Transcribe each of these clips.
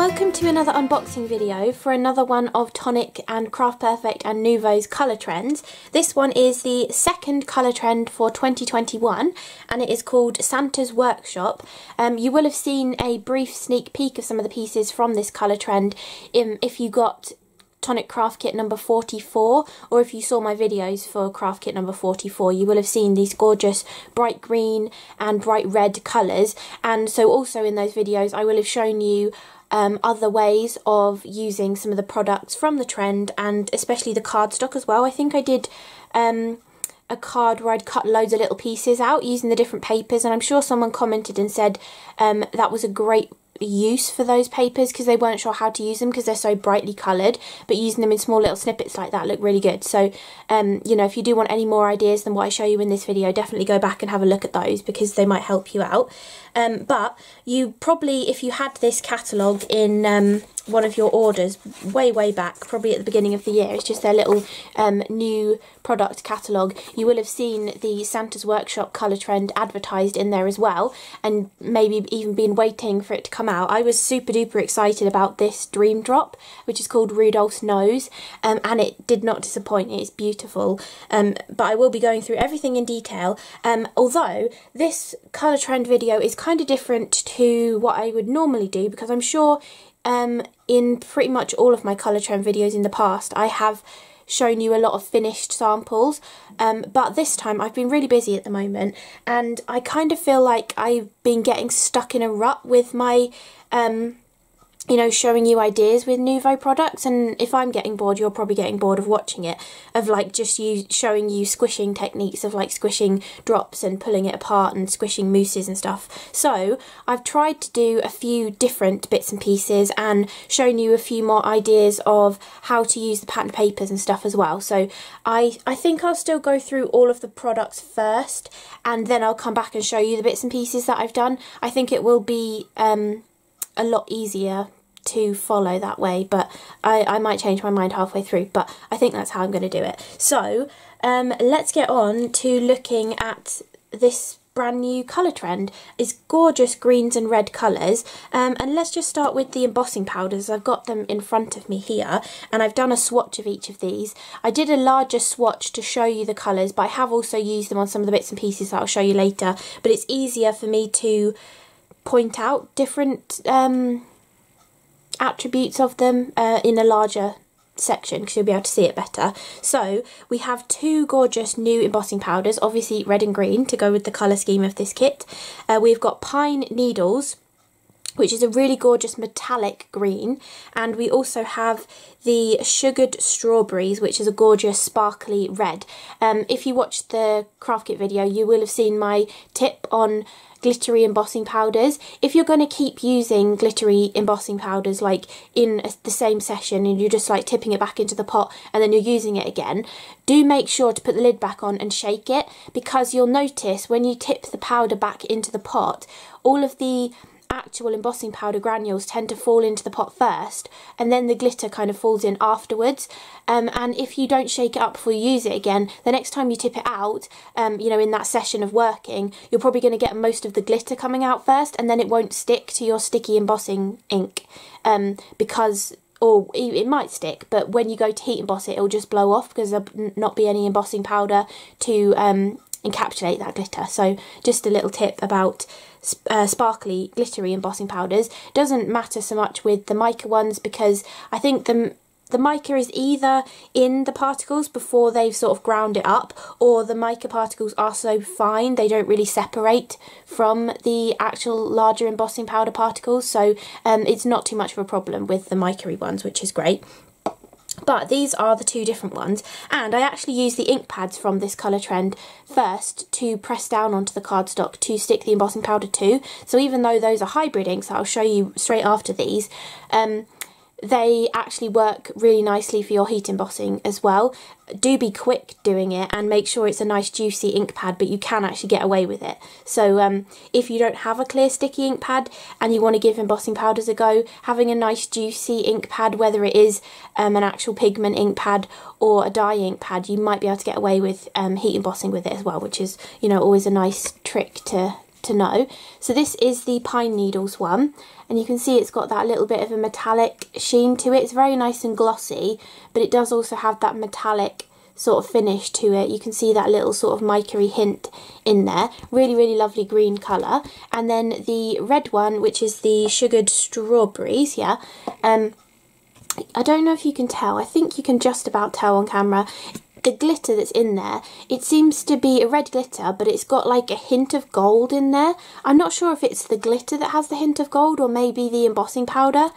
welcome to another unboxing video for another one of Tonic and Craft Perfect and Nouveau's colour trends. This one is the second colour trend for 2021 and it is called Santa's Workshop. You will have seen a brief sneak peek of some of the pieces from this colour trend if you got Tonic Craft Kit number 44, or if you saw my videos for Craft Kit number 44, you will have seen these gorgeous bright green and bright red colours. And so also in those videos I will have shown you other ways of using some of the products from the trend, and especially the cardstock as well. I think I did a card where I'd cut loads of little pieces out using the different papers, and I'm sure someone commented and said that was a great use for those papers because they weren't sure how to use them because they're so brightly coloured, but using them in small little snippets like that look really good. So you know, if you do want any more ideas than what I show you in this video, definitely go back and have a look at those because they might help you out. But you probably, if you had this catalogue in one of your orders way back, probably at the beginning of the year, it's just their little new product catalogue, you will have seen the Santa's Workshop colour trend advertised in there as well, and maybe even been waiting for it to come out. I was super duper excited about this dream drop, which is called Rudolph's Nose, and it did not disappoint. It's beautiful, but I will be going through everything in detail, although this colour trend video is kind of different to what I would normally do, because I'm sure in pretty much all of my colour trend videos in the past I have shown you a lot of finished samples, but this time I've been really busy at the moment and I kind of feel like I've been getting stuck in a rut with my you know, showing you ideas with Nouveau products, and if I'm getting bored, you're probably getting bored of watching it, of like just showing you squishing techniques of like squishing drops and pulling it apart and squishing mousses and stuff. So I've tried to do a few different bits and pieces and shown you a few more ideas of how to use the pattern papers and stuff as well. So I think I'll still go through all of the products first and then I'll come back and show you the bits and pieces that I've done. I think it will be a lot easier to follow that way, but I might change my mind halfway through, but I think that's how I'm going to do it. So let's get on to looking at this brand new colour trend. It's gorgeous greens and red colours, and let's just start with the embossing powders. I've got them in front of me here and I've done a swatch of each of these. I did a larger swatch to show you the colours, but I have also used them on some of the bits and pieces that I'll show you later, but it's easier for me to point out different attributes of them in a larger section because you'll be able to see it better. So we have two gorgeous new embossing powders, obviously red and green to go with the colour scheme of this kit. We've got Pine Needles, which is a really gorgeous metallic green, and we also have the Sugared Strawberries, which is a gorgeous sparkly red. If you watched the Craft Kit video, you will have seen my tip on glittery embossing powders. If you're going to keep using glittery embossing powders like in the same session and you're just like tipping it back into the pot and then you're using it again, do make sure to put the lid back on and shake it, because you'll notice when you tip the powder back into the pot, all of the actual embossing powder granules tend to fall into the pot first and then the glitter kind of falls in afterwards, and if you don't shake it up before you use it again, the next time you tip it out, you know, in that session of working, you're probably going to get most of the glitter coming out first and then it won't stick to your sticky embossing ink, because, or it might stick, but when you go to heat emboss it, it'll just blow off because there'll not be any embossing powder to encapsulate that glitter. So just a little tip about sparkly glittery embossing powders. Doesn't matter so much with the mica ones because I think the mica is either in the particles before they've sort of ground it up, or the mica particles are so fine they don't really separate from the actual larger embossing powder particles, so it's not too much of a problem with the mica-y ones, which is great. But these are the two different ones, and I actually used the ink pads from this colour trend first to press down onto the cardstock to stick the embossing powder to. So even though those are hybrid inks that I'll show you straight after these, they actually work really nicely for your heat embossing as well. Do be quick doing it and make sure it's a nice juicy ink pad, but you can actually get away with it. So if you don't have a clear sticky ink pad and you want to give embossing powders a go, having a nice juicy ink pad, whether it is an actual pigment ink pad or a dye ink pad, you might be able to get away with heat embossing with it as well, which is, you know, always a nice trick to to know. So this is the Pine Needles one, and you can see it's got that little bit of a metallic sheen to it. It's very nice and glossy, but it does also have that metallic sort of finish to it. You can see that little sort of mica-y hint in there. Really, really lovely green colour. And then the red one, which is the Sugared Strawberries, yeah. I don't know if you can tell. I think you can just about tell on camera. The glitter that's in there, it seems to be a red glitter, but it's got like a hint of gold in there. I'm not sure if it's the glitter that has the hint of gold, or maybe the embossing powder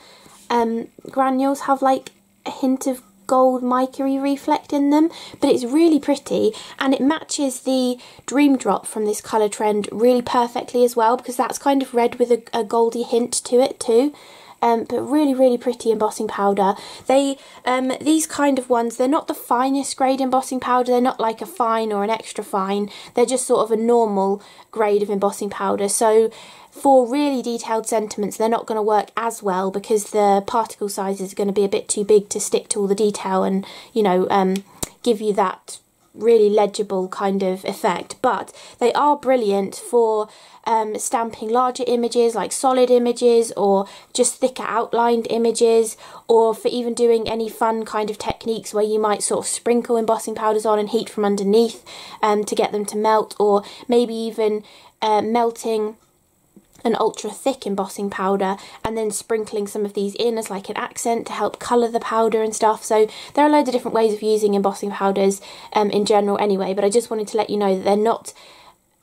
granules have like a hint of gold mica-y reflect in them, but it's really pretty, and it matches the Dream Drop from this colour trend really perfectly as well, because that's kind of red with a goldy hint to it too. But really, really pretty embossing powder. These kind of ones, they're not the finest grade embossing powder. They're not like a fine or an extra fine. They're just sort of a normal grade of embossing powder. So for really detailed sentiments, they're not going to work as well, because the particle size is going to be a bit too big to stick to all the detail and, you know, give you that really legible kind of effect. But they are brilliant for stamping larger images, like solid images, or just thicker outlined images, or for even doing any fun kind of techniques where you might sort of sprinkle embossing powders on and heat from underneath to get them to melt, or maybe even melting an ultra thick embossing powder and then sprinkling some of these in as like an accent to help colour the powder and stuff. So there are loads of different ways of using embossing powders in general anyway, but I just wanted to let you know that they're not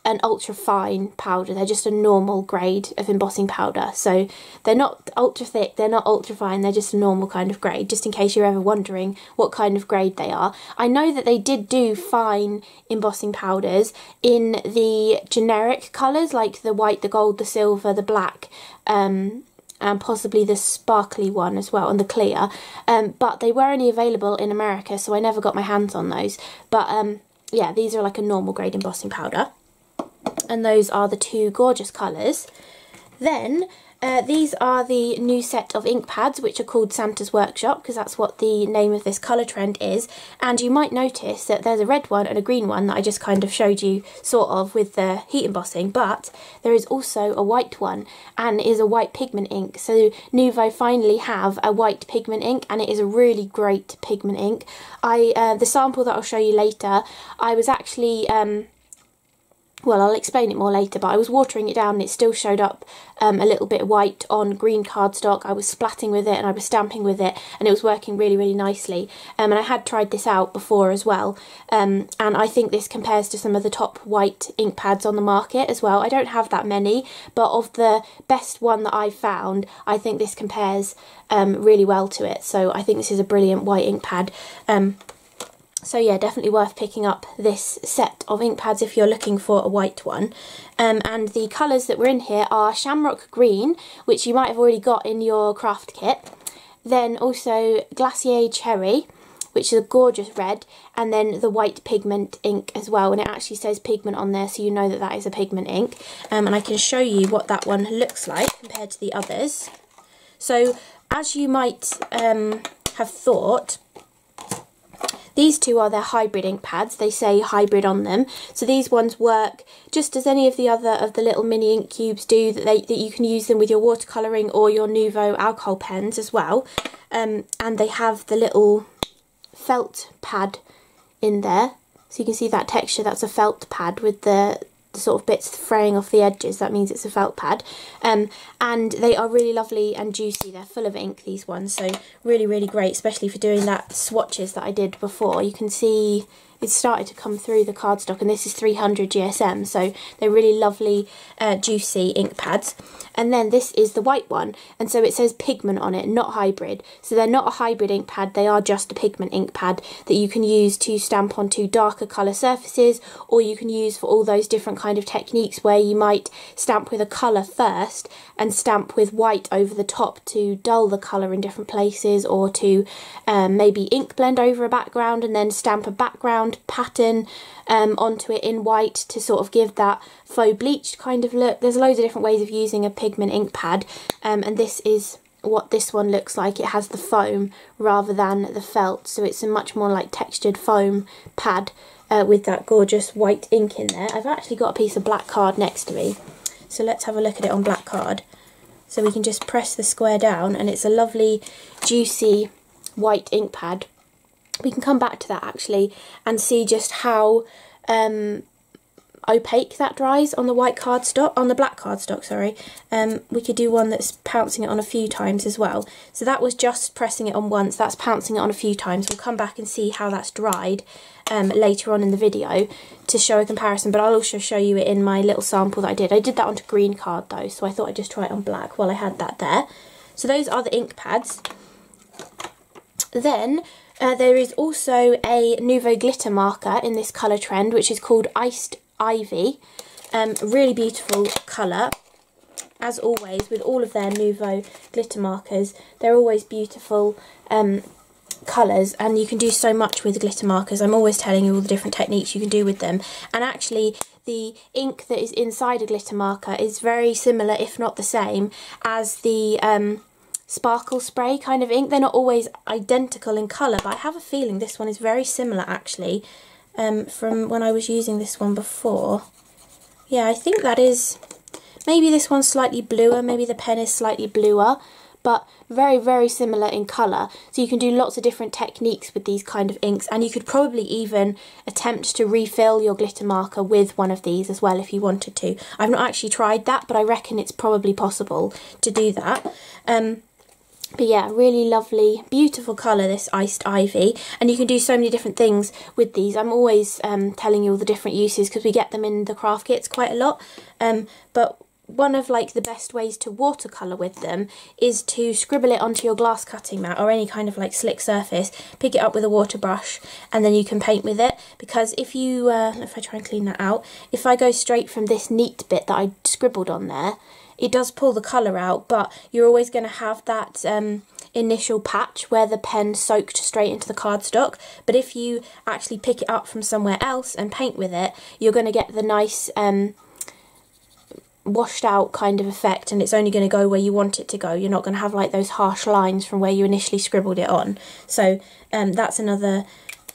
an ultra fine powder, they're just a normal grade of embossing powder. So they're not ultra thick, they're not ultra fine, they're just a normal kind of grade, just in case you're ever wondering what kind of grade they are. I know that they did do fine embossing powders in the generic colours, like the white, the gold, the silver, the black, and possibly the sparkly one as well, and the clear, but they were only available in America, so I never got my hands on those. But yeah, these are like a normal grade embossing powder. And those are the two gorgeous colours. Then these are the new set of ink pads, which are called Santa's Workshop, because that's what the name of this colour trend is. And you might notice that there's a red one and a green one that I just kind of showed you, sort of, with the heat embossing, but there is also a white one, and it is a white pigment ink. So Nouveau finally have a white pigment ink, and it is a really great pigment ink. The sample that I'll show you later, I was actually well, I'll explain it more later, but I was watering it down and it still showed up a little bit white on green cardstock. I was splatting with it and I was stamping with it, and it was working really, really nicely. And I had tried this out before as well, and I think this compares to some of the top white ink pads on the market as well. I don't have that many, but of the best one that I've found, I think this compares really well to it. So I think this is a brilliant white ink pad. So yeah, definitely worth picking up this set of ink pads if you're looking for a white one. And the colours that were in here are Shamrock Green, which you might have already got in your craft kit. Then also Glacier Cherry, which is a gorgeous red. And then the white pigment ink as well. And it actually says pigment on there, so you know that that is a pigment ink. And I can show you what that one looks like compared to the others. So as you might have thought, these two are their hybrid ink pads. They say hybrid on them. So these ones work just as any of the other of the little mini ink cubes do, that you can use them with your watercolouring or your Nouveau alcohol pens as well. And they have the little felt pad in there. So you can see that texture, that's a felt pad with the sort of bits fraying off the edges. That means it's a felt pad. And they are really lovely and juicy. They're full of ink, these ones, so really, really great, especially for doing that swatches that I did before. You can see it's started to come through the cardstock, and this is 300 GSM, so they're really lovely, juicy ink pads. And then this is the white one, and so it says pigment on it, not hybrid. So they're not a hybrid ink pad, they are just a pigment ink pad that you can use to stamp onto darker colour surfaces, or you can use for all those different kind of techniques where you might stamp with a colour first and stamp with white over the top to dull the colour in different places, or to maybe ink blend over a background and then stamp a background pattern onto it in white to sort of give that faux bleached kind of look. There's loads of different ways of using a pigment ink pad, and this is what this one looks like. It has the foam rather than the felt, so it's a much more like textured foam pad with that gorgeous white ink in there. I've actually got a piece of black card next to me, So let's have a look at it on black card. So we can just press the square down and it's a lovely juicy white ink pad. We can come back to that actually and see just how opaque that dries on the white cardstock, on the black cardstock, sorry. We could do one that's pouncing it on a few times as well. So that was just pressing it on once, that's pouncing it on a few times. We'll come back and see how that's dried later on in the video to show a comparison, but I'll also show you it in my little sample that I did. I did that onto green card though, so I thought I'd just try it on black while I had that there. So those are the ink pads. Then there is also a Nouveau glitter marker in this colour trend, which is called Iced Ivy. Really beautiful colour. As always, with all of their Nouveau glitter markers, they're always beautiful colours, and you can do so much with glitter markers. I'm always telling you all the different techniques you can do with them. And actually, the ink that is inside a glitter marker is very similar, if not the same, as the sparkle spray kind of ink. They're not always identical in colour, but I have a feeling this one is very similar actually from when I was using this one before. Yeah, I think that is, maybe this one's slightly bluer, maybe the pen is slightly bluer, but very, very similar in colour. So you can do lots of different techniques with these kind of inks, and you could probably even attempt to refill your glitter marker with one of these as well if you wanted to. I've not actually tried that, but I reckon it's probably possible to do that. But yeah, really lovely, beautiful colour, this Iced Ivy. And you can do so many different things with these. I'm always telling you all the different uses because we get them in the craft kits quite a lot. But one of like the best ways to watercolour with them is to scribble it onto your glass cutting mat or any kind of like slick surface, pick it up with a water brush, and then you can paint with it. Because if you, if I try and clean that out, if I go straight from this neat bit that I scribbled on there, it does pull the colour out, but you're always going to have that initial patch where the pen soaked straight into the cardstock. But if you actually pick it up from somewhere else and paint with it, you're going to get the nice washed out kind of effect, and it's only going to go where you want it to go. You're not going to have like those harsh lines from where you initially scribbled it on. So that's another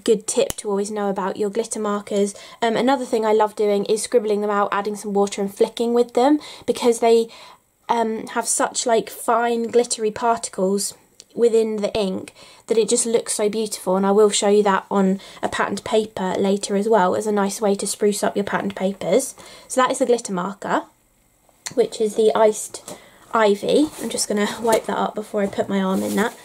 good tip to always know about your glitter markers. Another thing I love doing is scribbling them out, adding some water and flicking with them, because they have such like fine glittery particles within the ink that it just looks so beautiful. And I will show you that on a patterned paper later as well, as a nice way to spruce up your patterned papers. So that is the glitter marker, which is the Iced Ivy. I'm just going to wipe that up before I put my arm in that.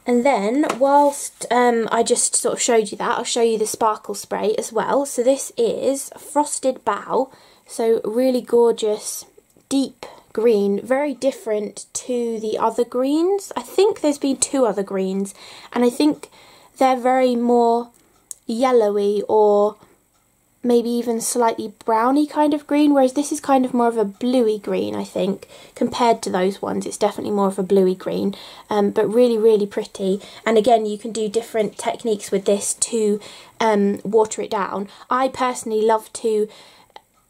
And then, whilst I just sort of showed you that, I'll show you the sparkle spray as well. So this is Frosted Bough, so really gorgeous, deep green, very different to the other greens. I think there's been two other greens, and I think they're very more yellowy or maybe even slightly browny kind of green, whereas this is kind of more of a bluey green, I think, compared to those ones. It's definitely more of a bluey green, but really, really pretty. And again, you can do different techniques with this to water it down. I personally love to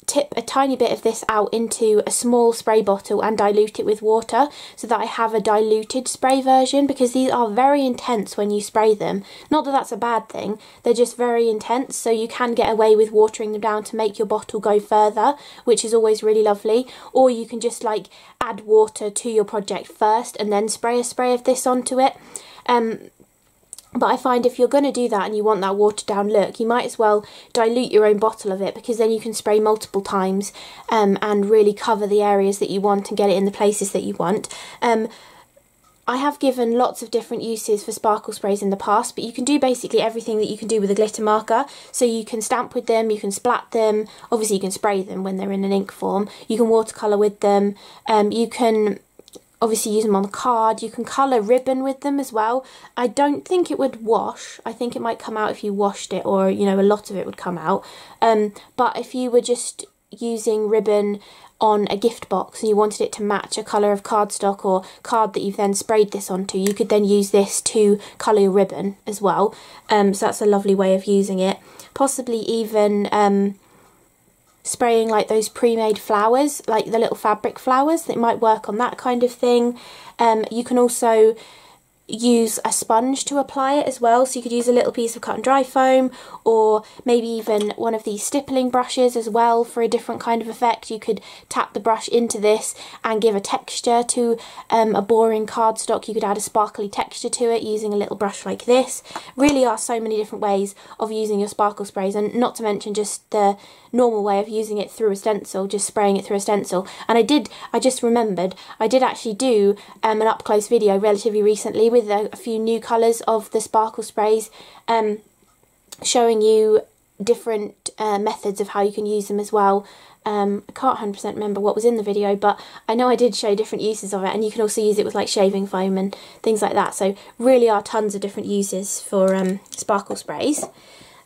tip a tiny bit of this out into a small spray bottle and dilute it with water so that I have a diluted spray version, because these are very intense when you spray them. Not that that's a bad thing, they're just very intense, so you can get away with watering them down to make your bottle go further, which is always really lovely. Or you can just like add water to your project first and then spray a spray of this onto it. But I find if you're going to do that and you want that watered down look, you might as well dilute your own bottle of it, because then you can spray multiple times and really cover the areas that you want and get it in the places that you want. I have given lots of different uses for sparkle sprays in the past, but you can do basically everything that you can do with a glitter marker. So you can stamp with them, you can splat them, obviously you can spray them when they're in an ink form, you can watercolour with them, you can obviously use them on the card, you can colour ribbon with them as well. I don't think it would wash, I think it might come out if you washed it, or you know, a lot of it would come out. But if you were just using ribbon on a gift box and you wanted it to match a colour of cardstock or card that you've then sprayed this onto, you could then use this to colour your ribbon as well. So that's a lovely way of using it. Possibly even spraying like those pre-made flowers, like the little fabric flowers, that might work on that kind of thing. You can also use a sponge to apply it as well, so you could use a little piece of cut and dry foam, or maybe even one of these stippling brushes as well for a different kind of effect. You could tap the brush into this and give a texture to a boring cardstock. You could add a sparkly texture to it using a little brush like this. Really are so many different ways of using your sparkle sprays, and not to mention just the normal way of using it through a stencil, just spraying it through a stencil. And I just remembered, I did actually do an up close video relatively recently with a few new colours of the sparkle sprays, showing you different methods of how you can use them as well. I can't 100% remember what was in the video, but I know I did show different uses of it, and you can also use it with like shaving foam and things like that. So really are tons of different uses for sparkle sprays.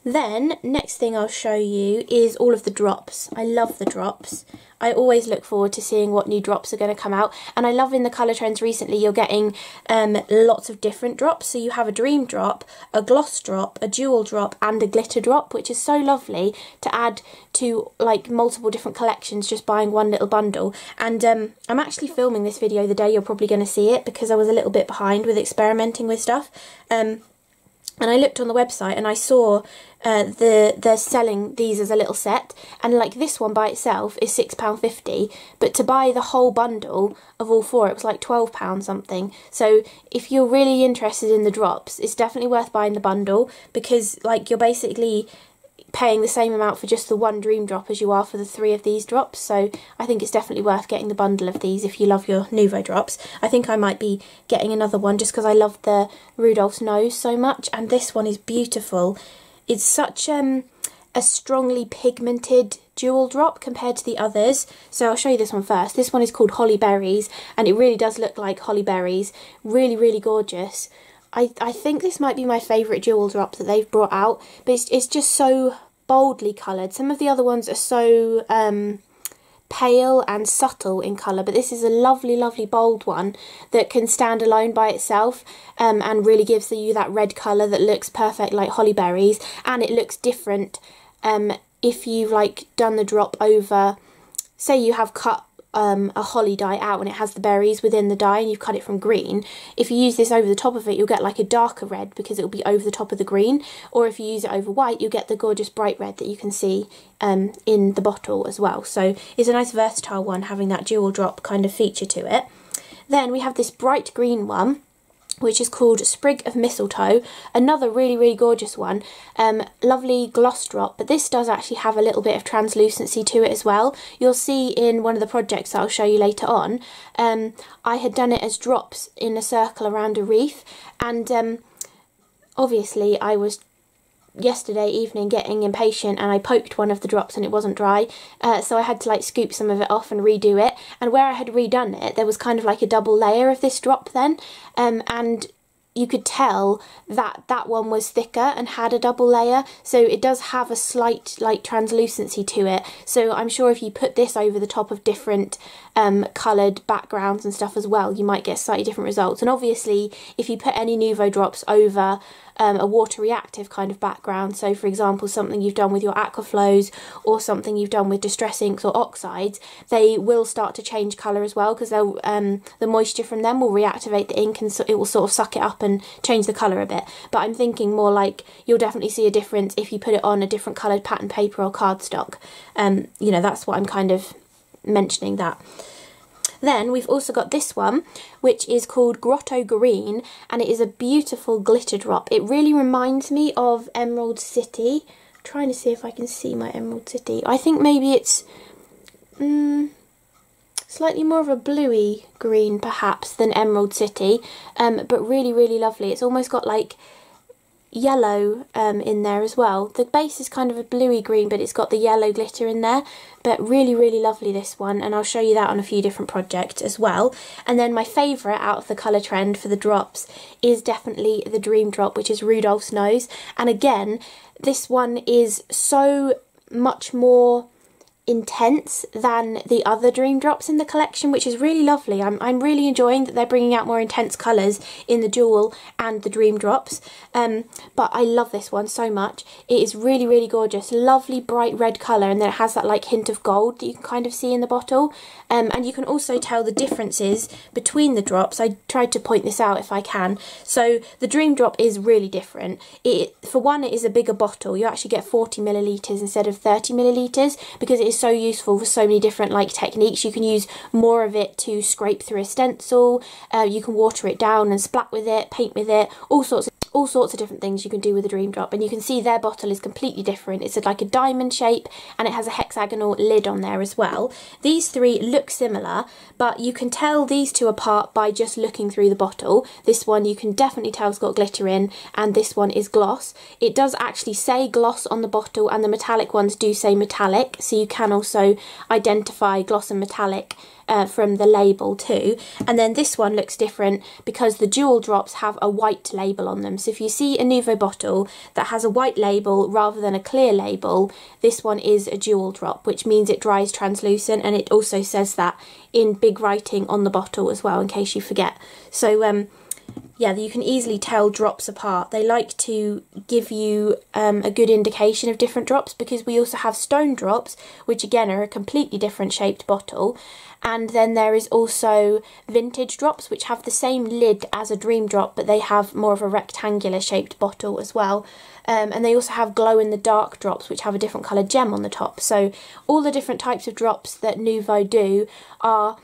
Then, next thing I'll show you is all of the drops. I love the drops. I always look forward to seeing what new drops are going to come out, and I love in the colour trends recently you're getting lots of different drops. So you have a dream drop, a gloss drop, a jewel drop and a glitter drop, which is so lovely to add to like multiple different collections just buying one little bundle. And I'm actually filming this video the day you're probably going to see it, because I was a little bit behind with experimenting with stuff. And I looked on the website and I saw they're selling these as a little set, and like this one by itself is £6.50, but to buy the whole bundle of all four it was like £12 something. So if you're really interested in the drops, it's definitely worth buying the bundle, because like you're basically paying the same amount for just the one dream drop as you are for the 3 of these drops. So I think it's definitely worth getting the bundle of these if you love your Nouveau drops. I think I might be getting another one just because I love the Rudolph's nose so much, and this one is beautiful. It's such a strongly pigmented jewel drop compared to the others. So I'll show you this one first. This one is called Holly Berries, and it really does look like holly berries. Really, really gorgeous. I think this might be my favourite jewel drop that they've brought out, but it's just so boldly coloured. Some of the other ones are so pale and subtle in colour, but this is a lovely, lovely bold one that can stand alone by itself, and really gives you that red colour that looks perfect like holly berries. And it looks different if you've like done the drop over, say you have cut a holly dye out and it has the berries within the dye and you've cut it from green. If you use this over the top of it, you'll get like a darker red because it will be over the top of the green, or if you use it over white you'll get the gorgeous bright red that you can see in the bottle as well. So it's a nice versatile one, having that jewel drop kind of feature to it. Then we have this bright green one, which is called Sprig of Mistletoe. Another really, really gorgeous one. Lovely gloss drop, but this does actually have a little bit of translucency to it as well. You'll see in one of the projects that I'll show you later on, I had done it as drops in a circle around a wreath, and obviously I was yesterday evening getting impatient and I poked one of the drops and it wasn't dry, so I had to like scoop some of it off and redo it. And where I had redone it, there was kind of like a double layer of this drop then, and you could tell that that one was thicker and had a double layer, so it does have a slight like translucency to it. So I'm sure if you put this over the top of different coloured backgrounds and stuff as well, you might get slightly different results. And obviously if you put any Nouveau drops over a water reactive kind of background, so for example something you've done with your aquaflows or something you've done with distress inks or oxides, they will start to change colour as well, because they'll the moisture from them will reactivate the ink and so it will sort of suck it up and change the colour a bit. But I'm thinking more like you'll definitely see a difference if you put it on a different coloured pattern paper or cardstock. You know, that's what I'm kind of mentioning that. Then we've also got this one, which is called Grotto Green, and it is a beautiful glitter drop. It really reminds me of Emerald City. I'm trying to see if I can see my Emerald City. I think maybe it's slightly more of a bluey green perhaps than Emerald City, but really, really lovely. It's almost got like yellow in there as well. The base is kind of a bluey green, but it's got the yellow glitter in there. But really, really lovely this one, and I'll show you that on a few different projects as well. And then my favourite out of the colour trend for the drops is definitely the Dream Drop, which is Rudolph's nose. And again, this one is so much more intense than the other Dream Drops in the collection, which is really lovely. I'm really enjoying that they're bringing out more intense colours in the Jewel and the Dream Drops, but I love this one so much. It is really, really gorgeous, lovely bright red colour, and then it has that like hint of gold that you can kind of see in the bottle, and you can also tell the differences between the drops. I tried to point this out if I can. So the Dream Drop is really different. For one, it is a bigger bottle. You actually get 40 millilitres instead of 30 millilitres because it is so useful for so many different like techniques. You can use more of it to scrape through a stencil, you can water it down and splat with it, paint with it, all sorts of different things you can do with the Dream Drop. And you can see their bottle is completely different. It's like a diamond shape and it has a hexagonal lid on there as well. These three look similar, but you can tell these two apart by just looking through the bottle. This one you can definitely tell it's got glitter in, and this one is gloss. It does actually say gloss on the bottle, and the metallic ones do say metallic, so you can also identify gloss and metallic from the label too. And then this one looks different because the Jewel Drops have a white label on them. So if you see a Nouveau bottle that has a white label rather than a clear label, this one is a Jewel Drop, which means it dries translucent, and it also says that in big writing on the bottle as well, in case you forget. So yeah, you can easily tell drops apart. They like to give you a good indication of different drops, because we also have stone drops, which again are a completely different shaped bottle. And then there is also vintage drops, which have the same lid as a Dream Drop, but they have more of a rectangular shaped bottle as well. And they also have glow in the dark drops, which have a different coloured gem on the top. So all the different types of drops that Nouveau do are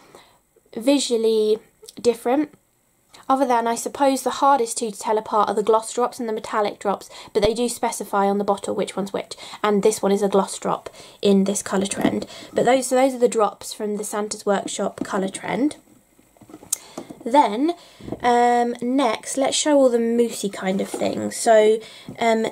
visually different. Other than, I suppose, the hardest two to tell apart are the gloss drops and the metallic drops, but they do specify on the bottle which one's which, and this one is a gloss drop in this colour trend. But those are the drops from the Santa's Workshop colour trend. Then, next, let's show all the moussey kind of things. So,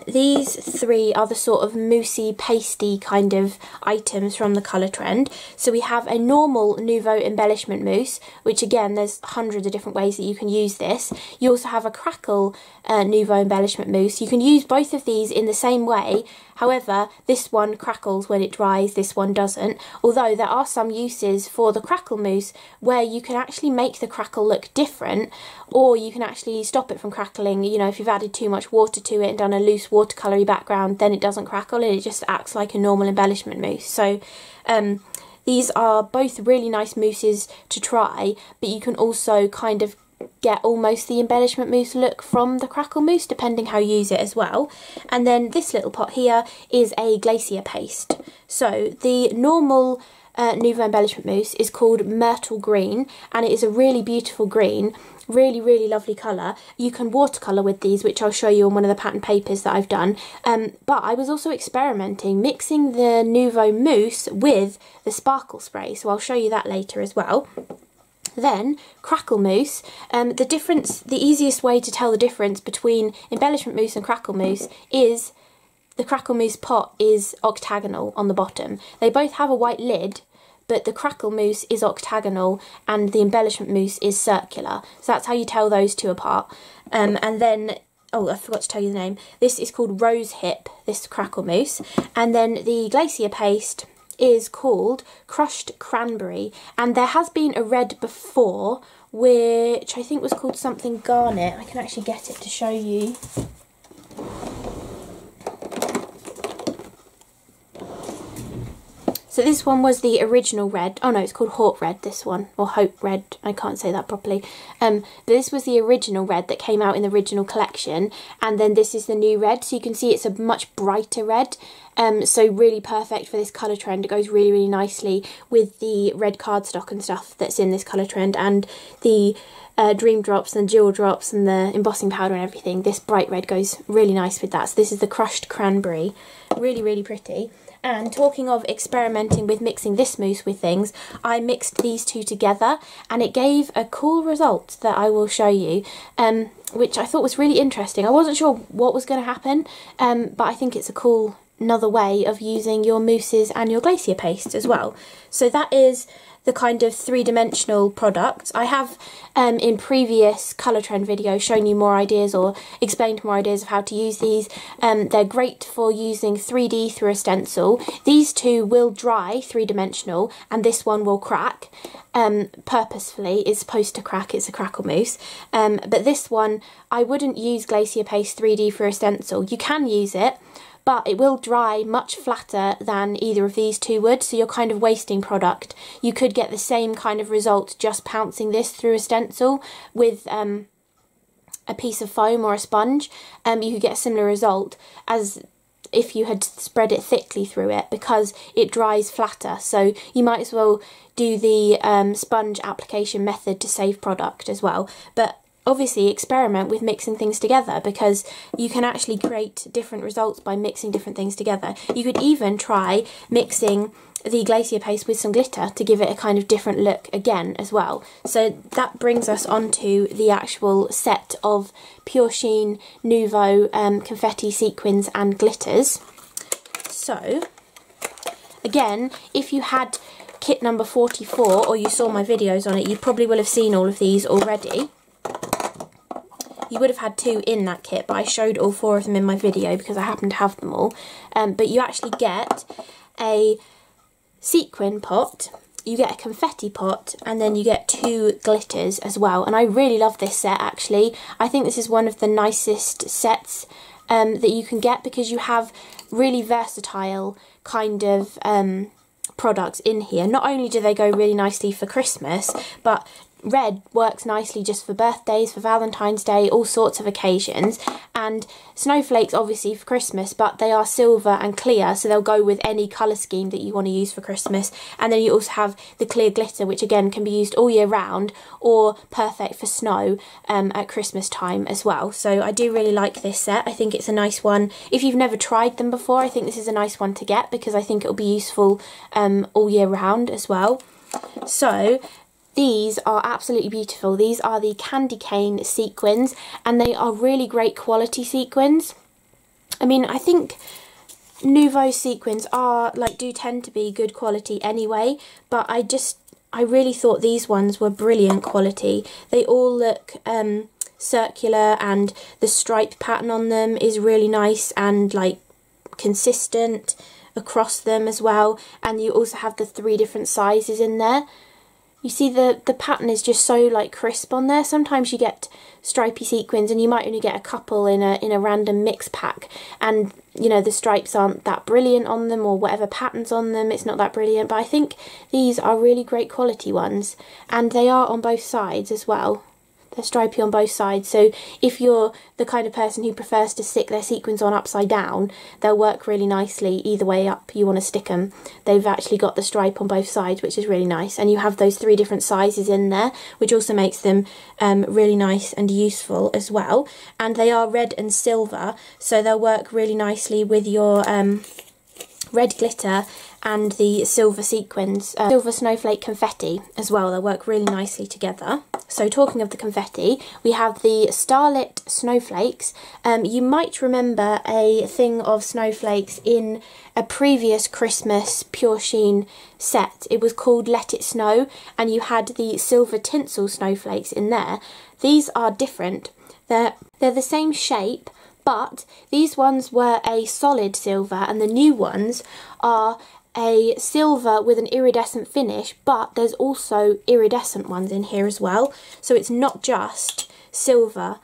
these three are the sort of moussey, pasty kind of items from the colour trend. So we have a normal Nouveau embellishment mousse, which again, there's hundreds of different ways that you can use this. You also have a Crackle Nouveau embellishment mousse. You can use both of these in the same way. However, this one crackles when it dries, this one doesn't. Although there are some uses for the Crackle Mousse where you can actually make the crackle look different, or you can actually stop it from crackling. You know, if you've added too much water to it and done a loose watercolory background, then it doesn't crackle and it just acts like a normal embellishment mousse. So these are both really nice mousses to try, but you can also kind of get almost the embellishment mousse look from the Crackle Mousse, depending how you use it as well. And then this little pot here is a glacier paste. So the normal Nouveau embellishment mousse is called Myrtle Green, and it is a really beautiful green, really, really lovely colour. You can watercolour with these, which I'll show you on one of the pattern papers that I've done. But I was also experimenting, mixing the Nouveau mousse with the sparkle spray, so I'll show you that later as well. Then Crackle Mousse. The easiest way to tell the difference between embellishment mousse and Crackle Mousse is the Crackle Mousse pot is octagonal on the bottom. They both have a white lid, but the Crackle Mousse is octagonal and the embellishment mousse is circular. So that's how you tell those two apart. And then, oh, I forgot to tell you the name. This is called Rose Hip, this Crackle Mousse. And then the glacier paste is called Crushed Cranberry, and there has been a red before which I think was called something Garnet. I can actually get it to show you. So this one was the original red. Oh no, it's called Hawk Red, this one, or Hope Red, I can't say that properly. But this was the original red that came out in the original collection, and then this is the new red, so you can see it's a much brighter red. So really perfect for this colour trend. It goes really, really nicely with the red cardstock and stuff that's in this colour trend, and the Dream Drops and Jewel Drops and the embossing powder and everything. This bright red goes really nice with that. So this is the Crushed Cranberry. Really, really pretty. And talking of experimenting with mixing this mousse with things, I mixed these two together and it gave a cool result that I will show you, which I thought was really interesting. I wasn't sure what was going to happen, but I think it's a cool another way of using your mousses and your glacier paste as well. So that is the kind of three-dimensional products. I have in previous colour trend videos shown you more ideas or explained more ideas of how to use these. They're great for using 3D through a stencil. These two will dry three-dimensional and this one will crack. Purposefully, it's supposed to crack, it's a Crackle Mousse. But this one, I wouldn't use glacier paste 3D for a stencil. You can use it, but it will dry much flatter than either of these two would, so you're kind of wasting product. You could get the same kind of result just pouncing this through a stencil with a piece of foam or a sponge. You could get a similar result as if you had spread it thickly through it, because it dries flatter. So you might as well do the sponge application method to save product as well. But obviously experiment with mixing things together, because you can actually create different results by mixing different things together. You could even try mixing the glacier paste with some glitter to give it a kind of different look again as well. So that brings us on to the actual set of Pure Sheen, Nouveau, confetti, sequins and glitters. So again, if you had kit number 44 or you saw my videos on it, you probably will have seen all of these already. You would have had 2 in that kit, but I showed all 4 of them in my video because I happen to have them all. But you actually get a sequin pot, you get a confetti pot, and then you get 2 glitters as well. And I really love this set actually. I think this is one of the nicest sets that you can get, because you have really versatile kind of products in here. Not only do they go really nicely for Christmas, but red works nicely just for birthdays, for Valentine's Day, all sorts of occasions. And snowflakes obviously for Christmas, but they are silver and clear, so they'll go with any colour scheme that you want to use for Christmas. And then you also have the clear glitter, which again can be used all year round, or perfect for snow at Christmas time as well. So I do really like this set. I think it's a nice one. If you've never tried them before, I think this is a nice one to get, because I think it'll be useful all year round as well. So these are absolutely beautiful. These are the Candy Cane sequins, and they are really great quality sequins. I mean, I think Nouveau sequins do tend to be good quality anyway, but I really thought these ones were brilliant quality. They all look circular, and the stripe pattern on them is really nice and like consistent across them as well. And you also have the 3 different sizes in there. You see the pattern is just so like crisp on there. Sometimes you get stripy sequins and you might only get a couple in a random mix pack, and you know the stripes aren't that brilliant on them, or whatever patterns on them, it's not that brilliant. But I think these are really great quality ones, and they are on both sides as well. They're stripy on both sides, so if you're the kind of person who prefers to stick their sequins on upside down, they'll work really nicely either way up you want to stick them. They've actually got the stripe on both sides, which is really nice, and you have those 3 different sizes in there, which also makes them really nice and useful as well. And they are red and silver, so they'll work really nicely with your red glitter and the silver sequins, silver snowflake confetti as well. They'll work really nicely together. So talking of the confetti, we have the Starlit Snowflakes. You might remember a thing of snowflakes in a previous Christmas Pure Sheen set. It was called Let It Snow, and you had the silver tinsel snowflakes in there. These are different. They're the same shape, but these ones were a solid silver, and the new ones are a silver with an iridescent finish, but there's also iridescent ones in here as well. So it's not just silver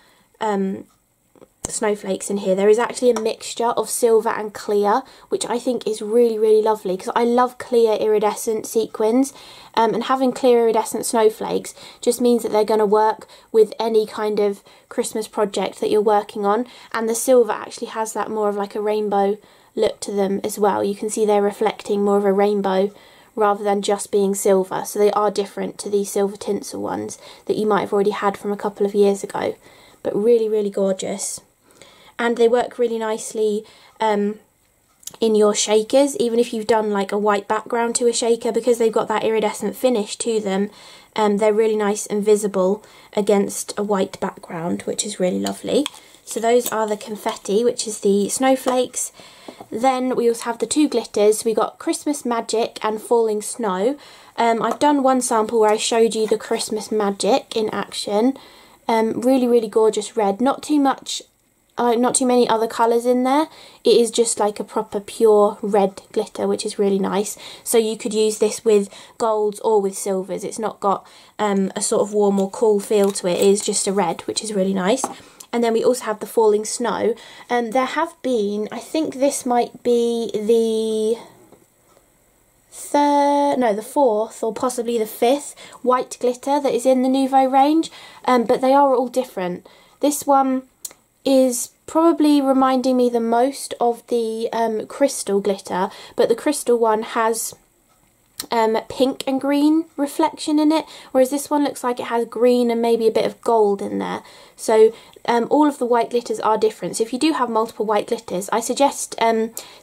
snowflakes in here. There is actually a mixture of silver and clear, which I think is really, really lovely, because I love clear iridescent sequins, and having clear iridescent snowflakes just means that they're going to work with any kind of Christmas project that you're working on. And the silver actually has that more of like a rainbow look to them as well. You can see they're reflecting more of a rainbow rather than just being silver, so they are different to these silver tinsel ones that you might have already had from a couple of years ago, but really, really gorgeous. And they work really nicely in your shakers, even if you've done like a white background to a shaker, because they've got that iridescent finish to them. They're really nice and visible against a white background, which is really lovely. So those are the confetti, which is the snowflakes. Then we also have the two glitters. We got Christmas Magic and Falling Snow. I've done one sample where I showed you the Christmas Magic in action. Really, really gorgeous red. Not too much, not too many other colours in there. It is just like a proper pure red glitter, which is really nice. So you could use this with golds or with silvers. It's not got a sort of warm or cool feel to it. It is just a red, which is really nice. And then we also have the Falling Snow. There have been, I think this might be the the fourth or possibly the fifth white glitter that is in the Nouveau range, but they are all different. This one is probably reminding me the most of the crystal glitter, but the crystal one has pink and green reflection in it, whereas this one looks like it has green and maybe a bit of gold in there. So all of the white glitters are different. So if you do have multiple white glitters, I suggest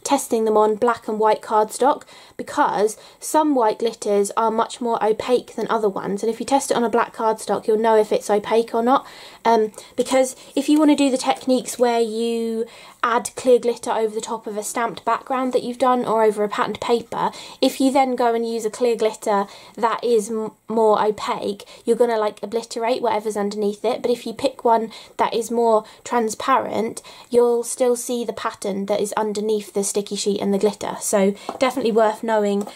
testing them on black and white cardstock, because some white glitters are much more opaque than other ones, and if you test it on a black cardstock you'll know if it's opaque or not, because if you want to do the techniques where you add clear glitter over the top of a stamped background that you've done or over a patterned paper, if you then go and use a clear glitter that is more opaque, you're going to like obliterate whatever's underneath it. But if you pick one that is more transparent, you'll still see the pattern that is underneath the sticky sheet and the glitter. So definitely worth knowing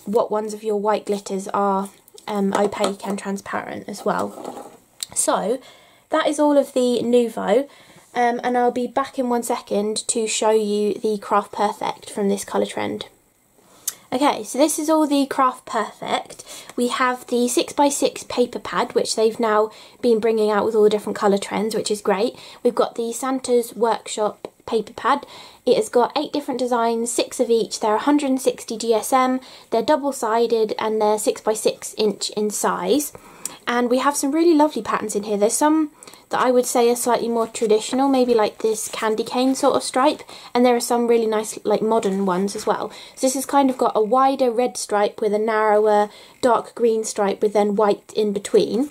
what ones of your white glitters are opaque and transparent as well. So that is all of the Nouveau. And I'll be back in 1 second to show you the Craft Perfect from this colour trend. Okay, so this is all the Craft Perfect. We have the 6x6 paper pad, which they've now been bringing out with all the different colour trends, which is great. We've got the Santa's Workshop paper pad. It has got 8 different designs, 6 of each. They're 160 GSM, they're double-sided, and they're 6x6 inch in size. And we have some really lovely patterns in here. There's some that I would say are slightly more traditional, maybe like this candy cane sort of stripe, and there are some really nice like modern ones as well. So this has kind of got a wider red stripe with a narrower dark green stripe with then white in between.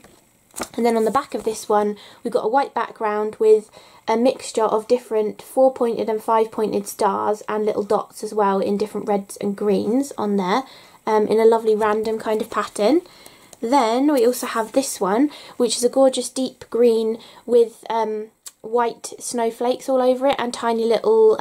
And then on the back of this one we've got a white background with a mixture of different 4-pointed and 5-pointed stars and little dots as well in different reds and greens on there, in a lovely random kind of pattern. Then we also have this one, which is a gorgeous deep green with white snowflakes all over it and tiny little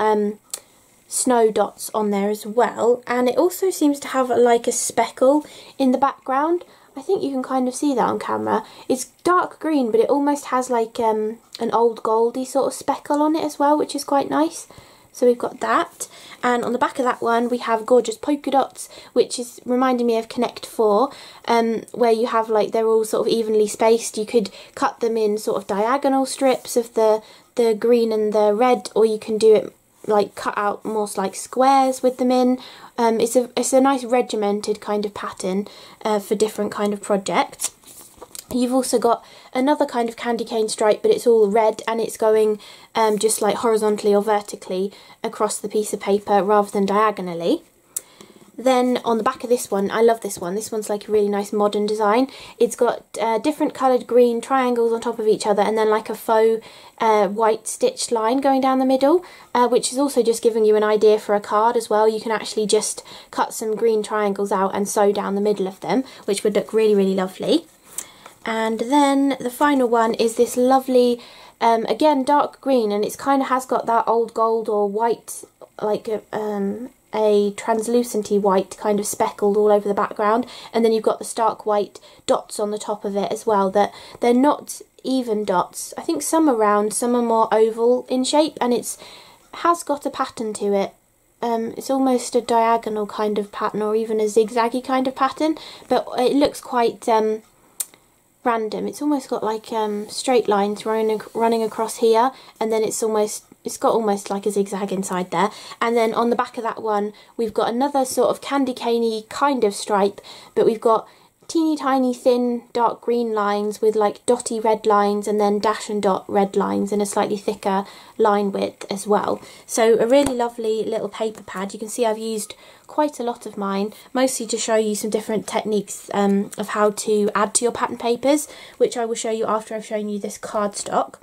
snow dots on there as well. And it also seems to have like a speckle in the background. I think you can kind of see that on camera. It's dark green, but it almost has like an old goldy sort of speckle on it as well, which is quite nice. So we've got that, and on the back of that one we have gorgeous polka dots, which is reminding me of Connect 4, where you have like, they're all sort of evenly spaced. You could cut them in sort of diagonal strips of the green and the red, or you can do it like cut out more like squares with them in. It's a nice regimented kind of pattern for different kind of projects. You've also got another kind of candy cane stripe, but it's all red and it's going just like horizontally or vertically across the piece of paper rather than diagonally. Then on the back of this one, I love this one. This one's like a really nice modern design. It's got different coloured green triangles on top of each other and then like a faux white stitched line going down the middle, which is also just giving you an idea for a card as well. You can actually just cut some green triangles out and sew down the middle of them, which would look really, really lovely. And then the final one is this lovely, again dark green, and it's kind of has got that old gold or white, like a translucent-y white kind of speckled all over the background, and then you've got the stark white dots on the top of it as well. That they're not even dots. I think some are round, some are more oval in shape, and has got a pattern to it. It's almost a diagonal kind of pattern or even a zigzaggy kind of pattern, but it looks quite random. It's almost got like straight lines running across here, and then it's got almost like a zigzag inside there. And then on the back of that one we've got another sort of candy caney kind of stripe, but we've got teeny tiny thin dark green lines with like dotty red lines and then dash and dot red lines and a slightly thicker line width as well. So a really lovely little paper pad. You can see I've used quite a lot of mine, mostly to show you some different techniques of how to add to your pattern papers, which I will show you after I've shown you this cardstock.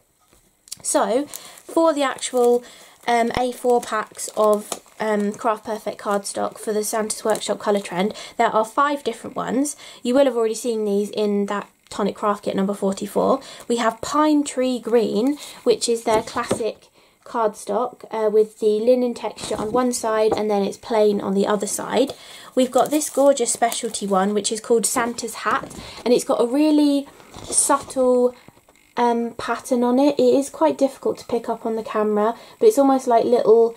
So for the actual A4 packs of Craft Perfect cardstock for the Santa's Workshop colour trend. There are 5 different ones. You will have already seen these in that Tonic Craft Kit number 44. We have Pine Tree Green, which is their classic cardstock with the linen texture on one side and then it's plain on the other side. We've got this gorgeous specialty one which is called Santa's Hat, and it's got a really subtle pattern on it. It is quite difficult to pick up on the camera, but it's almost like little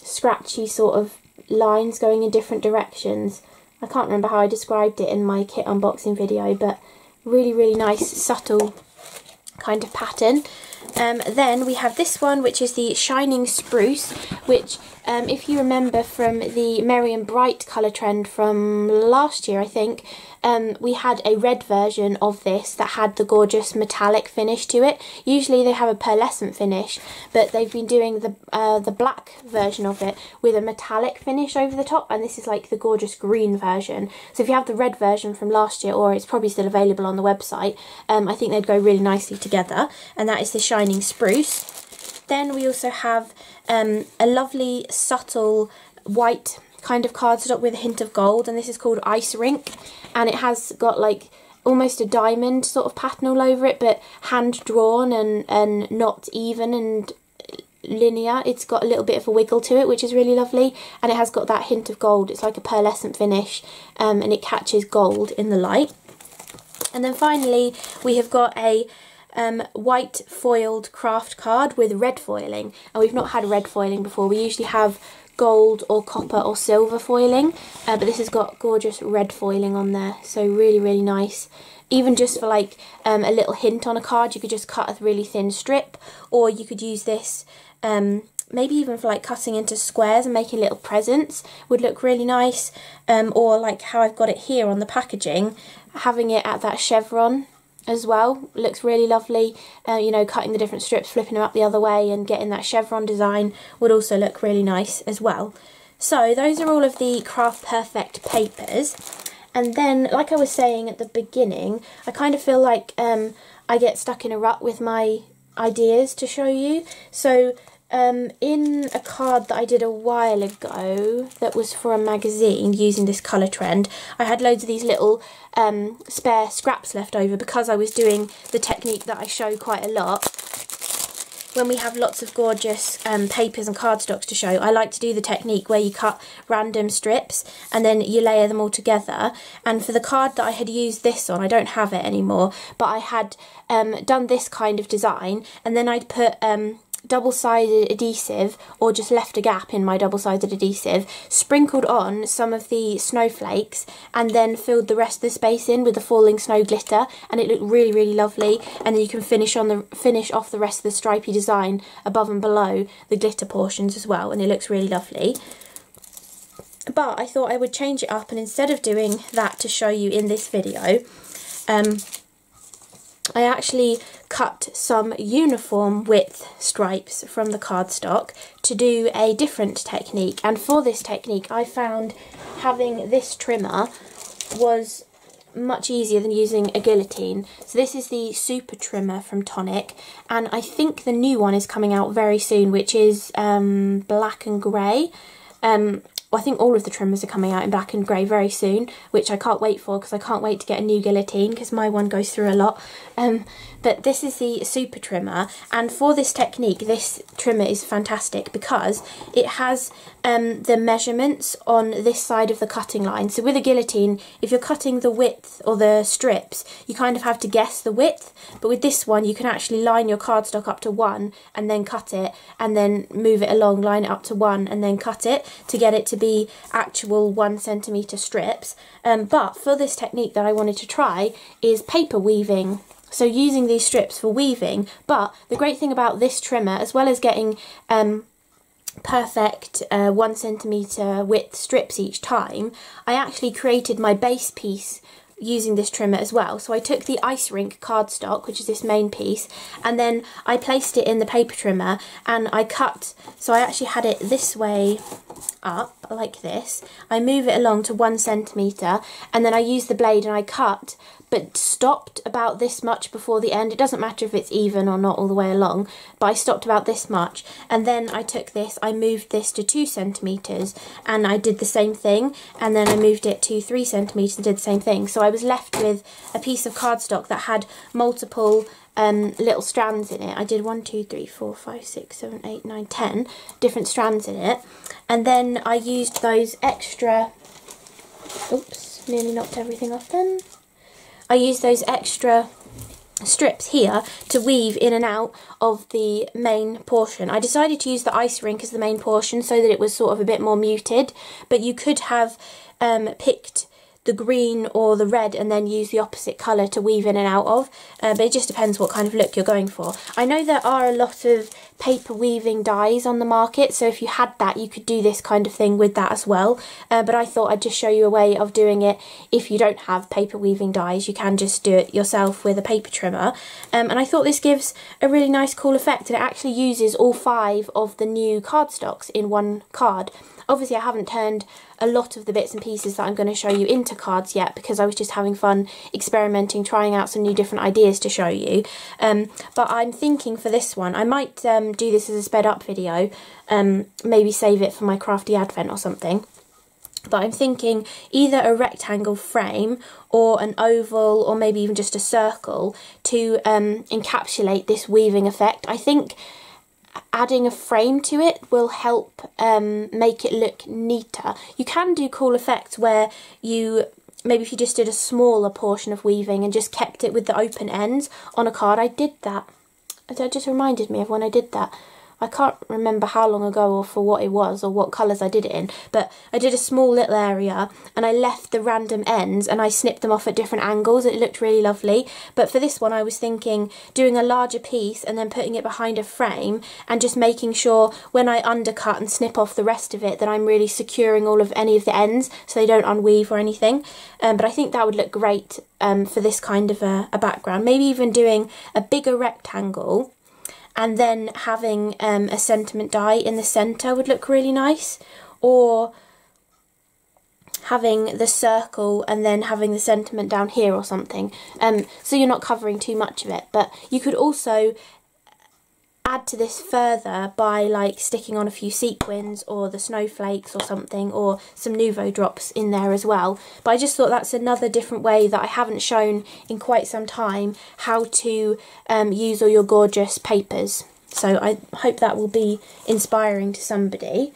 scratchy sort of lines going in different directions. I can't remember how I described it in my kit unboxing video, but really nice subtle kind of pattern. Then we have this one, which is the Shining Spruce, which if you remember from the Merry and Bright colour trend from last year, I think, we had a red version of this that had the gorgeous metallic finish to it. Usually they have a pearlescent finish, but they've been doing the black version of it with a metallic finish over the top, and this is like the gorgeous green version. So if you have the red version from last year, or it's probably still available on the website, I think they'd go really nicely together, and that is the Shining Spruce. Then we also have a lovely subtle white kind of cardstock with a hint of gold, and this is called Ice Rink, and it has got like almost a diamond sort of pattern all over it, but hand drawn and not even and linear. It's got a little bit of a wiggle to it, which is really lovely, and it has got that hint of gold. It's like a pearlescent finish, and it catches gold in the light. And then finally we have got a white foiled craft card with red foiling, and we've not had red foiling before. We usually have gold or copper or silver foiling, but this has got gorgeous red foiling on there, so really nice. Even just for like a little hint on a card, you could just cut a really thin strip, or you could use this maybe even for like cutting into squares and making little presents would look really nice, or like how I've got it here on the packaging, having it at that chevron as well looks really lovely. You know, cutting the different strips, flipping them up the other way and getting that chevron design would also look really nice as well. So those are all of the Craft Perfect papers, and then like I was saying at the beginning, I kind of feel like I get stuck in a rut with my ideas to show you. So in a card that I did a while ago that was for a magazine using this colour trend, I had loads of these little spare scraps left over because I was doing the technique that I show quite a lot. When we have lots of gorgeous papers and cardstocks to show, I like to do the technique where you cut random strips and then you layer them all together. And for the card that I had used this on, I don't have it anymore, but I had done this kind of design, and then I'd put double-sided adhesive, or just left a gap in my double-sided adhesive, sprinkled on some of the snowflakes, and then filled the rest of the space in with the falling snow glitter, and it looked really lovely. And then you can finish off the rest of the stripy design above and below the glitter portions as well, and it looks really lovely. But I thought I would change it up, and instead of doing that to show you in this video, I actually cut some uniform width stripes from the cardstock to do a different technique. And for this technique, I found having this trimmer was much easier than using a guillotine. So this is the Super Trimmer from Tonic, and I think the new one is coming out very soon, which is black and grey. I think all of the trimmers are coming out in black and grey very soon, which I can't wait for because I can't wait to get a new guillotine because my one goes through a lot. But this is the Super Trimmer, and for this technique this trimmer is fantastic because it has the measurements on this side of the cutting line. So with a guillotine, if you're cutting the width or the strips, you kind of have to guess the width, but with this one you can actually line your cardstock up to 1 and then cut it, and then move it along, line it up to 1 and then cut it to get it to be actual 1 centimetre strips. But for this technique that I wanted to try is paper weaving. So using these strips for weaving, but the great thing about this trimmer, as well as getting perfect 1 centimetre width strips each time, I actually created my base piece using this trimmer as well. So I took the Ice Rink cardstock, which is this main piece, and then I placed it in the paper trimmer and I cut, so I actually had it this way up like this. I move it along to 1 centimetre, and then I use the blade and I cut, but stopped about this much before the end. It doesn't matter if it's even or not all the way along, but I stopped about this much, and then I took this, I moved this to 2 centimetres, and I did the same thing, and then I moved it to 3 centimetres and did the same thing. So I was left with a piece of cardstock that had multiple little strands in it. I did 1, 2, 3, 4, 5, 6, 7, 8, 9, 10 different strands in it, and then I used those extra, oops, nearly knocked everything off then. I used those extra strips here to weave in and out of the main portion. I decided to use the ice rink as the main portion so that it was sort of a bit more muted, but you could have picked the green or the red and then use the opposite colour to weave in and out of, but it just depends what kind of look you're going for. I know there are a lot of paper weaving dies on the market, so if you had that you could do this kind of thing with that as well, but I thought I'd just show you a way of doing it. If you don't have paper weaving dies, you can just do it yourself with a paper trimmer, and I thought this gives a really nice cool effect, and it actually uses all 5 of the new cardstocks in one card. Obviously I haven't turned a lot of the bits and pieces that I'm going to show you into cards yet, because I was just having fun experimenting, trying out some new different ideas to show you. But I'm thinking for this one, I might do this as a sped up video, maybe save it for my CRaFTi Advent or something. But I'm thinking either a rectangle frame or an oval or maybe even just a circle to encapsulate this weaving effect. I think adding a frame to it will help make it look neater. You can do cool effects where you, maybe if you just did a smaller portion of weaving and just kept it with the open ends on a card. I did that. That just reminded me of when I did that. I can't remember how long ago or for what it was or what colours I did it in, but I did a small little area and I left the random ends and I snipped them off at different angles. It looked really lovely. But for this one I was thinking doing a larger piece and then putting it behind a frame and just making sure when I undercut and snip off the rest of it that I'm really securing all of any of the ends so they don't unweave or anything. But I think that would look great for this kind of a background. Maybe even doing a bigger rectangle and then having a sentiment die in the centre would look really nice, or having the circle and then having the sentiment down here or something, so you're not covering too much of it. But you could also add to this further by like sticking on a few sequins or the snowflakes or something, or some Nouveau drops in there as well. But I just thought that's another different way that I haven't shown in quite some time how to use all your gorgeous papers. So I hope that will be inspiring to somebody.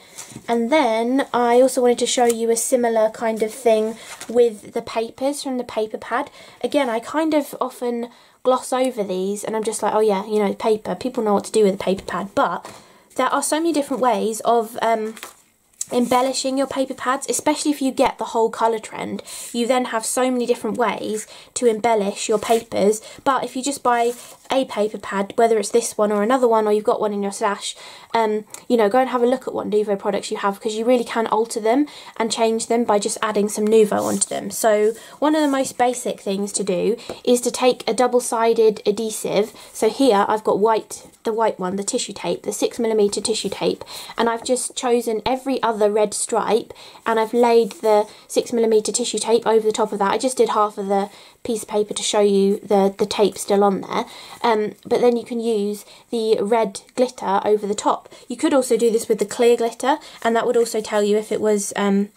And then I also wanted to show you a similar kind of thing with the papers from the paper pad. Again, I kind of often gloss over these and I'm just like, oh yeah, you know, paper, people know what to do with a paper pad, but there are so many different ways of embellishing your paper pads, especially if you get the whole colour trend. You then have so many different ways to embellish your papers. But if you just buy a paper pad, whether it's this one or another one, or you've got one in your stash, you know, go and have a look at what Nouveau products you have, because you really can alter them and change them by just adding some Nouveau onto them. So one of the most basic things to do is to take a double-sided adhesive. So here I've got the white one, the tissue tape, the 6mm tissue tape, and I've just chosen every other red stripe and I've laid the 6mm tissue tape over the top of that. I just did half of the piece of paper to show you the tape still on there, but then you can use the red glitter over the top. You could also do this with the clear glitter, and that would also tell you if it was an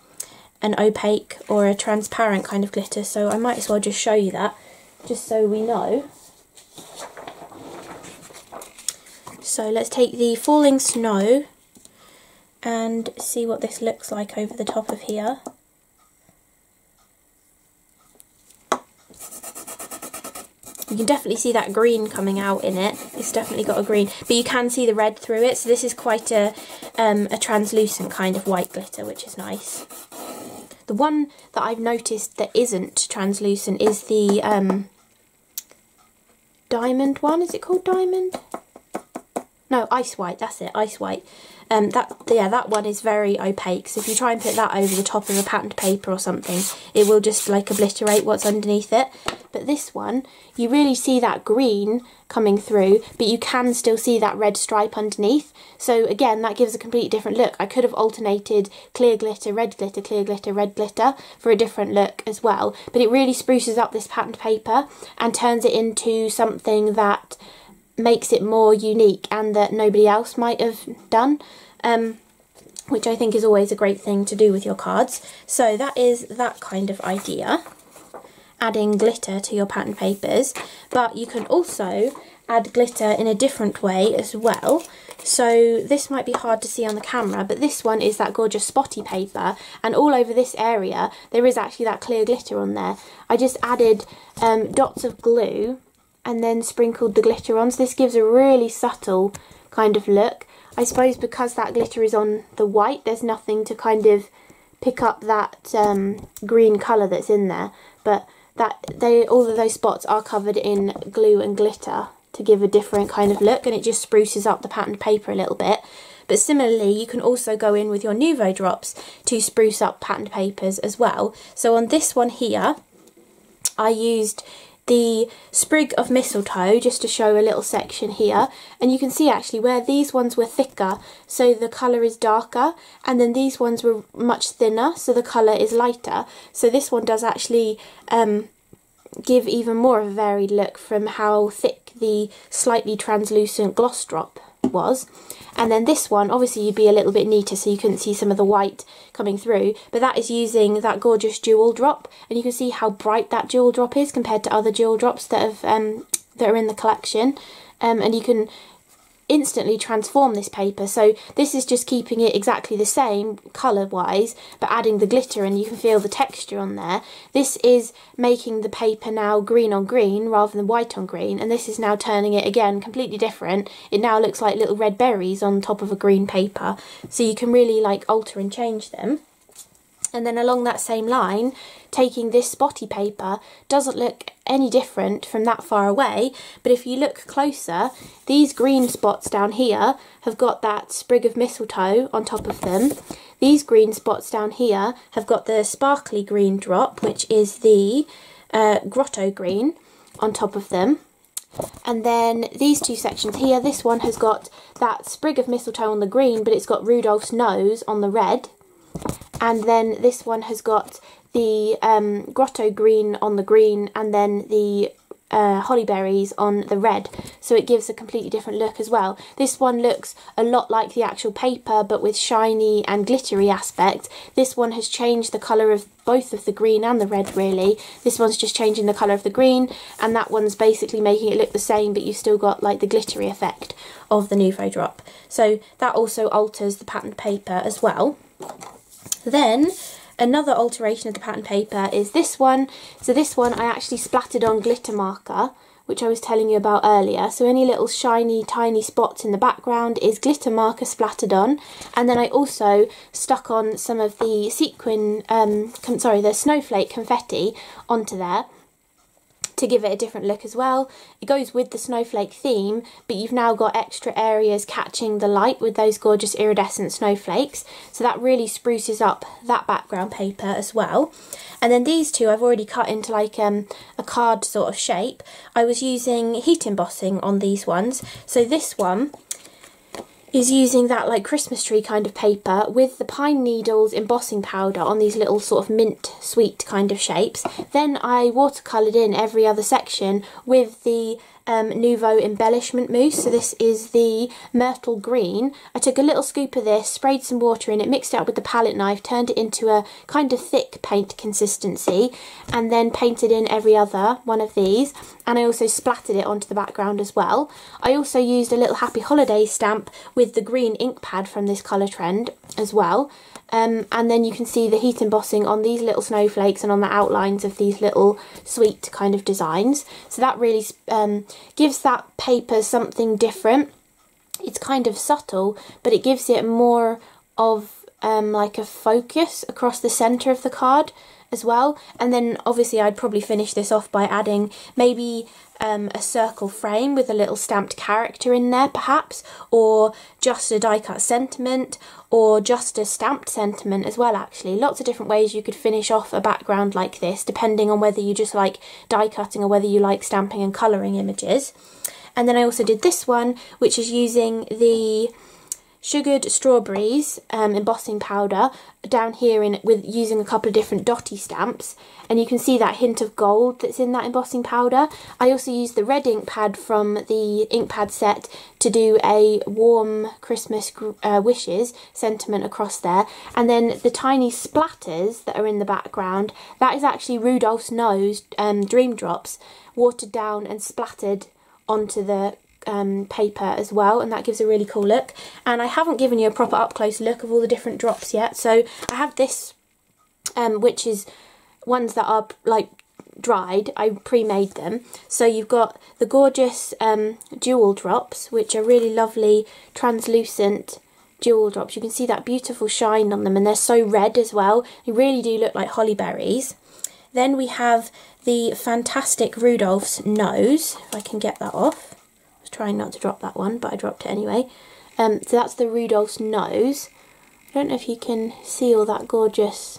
opaque or a transparent kind of glitter, so I might as well just show you that just so we know. So let's take the falling snow and see what this looks like over the top of here. You can definitely see that green coming out in it. It's definitely got a green, but you can see the red through it. So this is quite a translucent kind of white glitter, which is nice. The one that I've noticed that isn't translucent is the diamond one. Is it called diamond? no, ice white, that's it, ice white. That one is very opaque, so if you try and put that over the top of a patterned paper or something, it will just like obliterate what's underneath it. But this one, you really see that green coming through, but you can still see that red stripe underneath. So again, that gives a completely different look. I could have alternated clear glitter, red glitter, clear glitter, red glitter for a different look as well, but it really spruces up this patterned paper and turns it into something that makes it more unique and that nobody else might have done, which I think is always a great thing to do with your cards. So that is that kind of idea, adding glitter to your pattern papers, but you can also add glitter in a different way as well. So this might be hard to see on the camera, but this one is that gorgeous spotty paper, and all over this area there is actually that clear glitter on there. I just added dots of glue and then sprinkled the glitter on, so this gives a really subtle kind of look. I suppose because that glitter is on the white, there's nothing to kind of pick up that green colour that's in there, but all of those spots are covered in glue and glitter to give a different kind of look, and it just spruces up the patterned paper a little bit. But similarly, you can also go in with your Nouveau drops to spruce up patterned papers as well. So on this one here, I used the sprig of mistletoe just to show a little section here, and you can see actually where these ones were thicker, so the colour is darker, and then these ones were much thinner, so the colour is lighter. So this one does actually give even more of a varied look from how thick the slightly translucent gloss drop was. And then this one, obviously you'd be a little bit neater so you couldn't see some of the white coming through, but that is using that gorgeous jewel drop, and you can see how bright that jewel drop is compared to other jewel drops that have that are in the collection, and you can instantly transform this paper. So this is just keeping it exactly the same colour wise, but adding the glitter, and you can feel the texture on there. This is making the paper now green on green rather than white on green, and this is now turning it again completely different. It now looks like little red berries on top of a green paper, so you can really like alter and change them. And then along that same line, taking this spotty paper doesn't look any different from that far away, but if you look closer, these green spots down here have got that sprig of mistletoe on top of them. These green spots down here have got the sparkly green drop, which is the Grotto Green, on top of them. And then these two sections here, this one has got that sprig of mistletoe on the green, but it's got Rudolph's nose on the red. And then this one has got the Grotto Green on the green, and then the holly berries on the red, so it gives a completely different look as well. This one looks a lot like the actual paper, but with shiny and glittery aspect. This one has changed the colour of both of the green and the red really. This one's just changing the colour of the green, and that one's basically making it look the same, but you've still got like the glittery effect of the Nouveau drop. So that also alters the patterned paper as well. Then another alteration of the pattern paper is this one. So this one I actually splattered on glitter marker, which I was telling you about earlier. So any little shiny tiny spots in the background is glitter marker splattered on. And then I also stuck on some of the the Snowflake confetti onto there to give it a different look as well. It goes with the snowflake theme, but you've now got extra areas catching the light with those gorgeous iridescent snowflakes, so that really spruces up that background paper as well. And then these two I've already cut into like a card sort of shape. I was using heat embossing on these ones, so this one is using that like Christmas tree kind of paper with the pine needles embossing powder on these little sort of mint sweet kind of shapes. Then I watercoloured in every other section with the Nouveau Embellishment Mousse. So this is the Myrtle green. I took a little scoop of this, sprayed some water in it, mixed it up with the palette knife, turned it into a kind of thick paint consistency, and then painted in every other one of these, and I also splattered it onto the background as well. I also used a little Happy Holidays stamp with the green ink pad from this colour trend as well. And then you can see the heat embossing on these little snowflakes and on the outlines of these little sweet kind of designs. So that really gives that paper something different. It's kind of subtle, but it gives it more of like a focus across the centre of the card. as well. And then obviously I'd probably finish this off by adding maybe a circle frame with a little stamped character in there perhaps, or just a die cut sentiment, or just a stamped sentiment as well actually. Lots of different ways you could finish off a background like this, depending on whether you just like die cutting or whether you like stamping and colouring images. And then I also did this one, which is using the Sugared Strawberries embossing powder down here with using a couple of different dotty stamps, and you can see that hint of gold that's in that embossing powder. I also used the red ink pad from the ink pad set to do a warm Christmas wishes sentiment across there, and then the tiny splatters that are in the background, that is actually Rudolph's nose dream drops watered down and splattered onto the paper as well, and that gives a really cool look. And I haven't given you a proper up close look of all the different drops yet, so I have this which is ones that are like dried. I pre-made them. So you've got the gorgeous jewel drops, which are really lovely translucent jewel drops. You can see that beautiful shine on them, and they're so red as well. They really do look like holly berries. Then we have the fantastic Rudolph's nose, if I can get that off. Trying not to drop that one, but I dropped it anyway. So that's the Rudolph's nose. I don't know if you can see all that gorgeous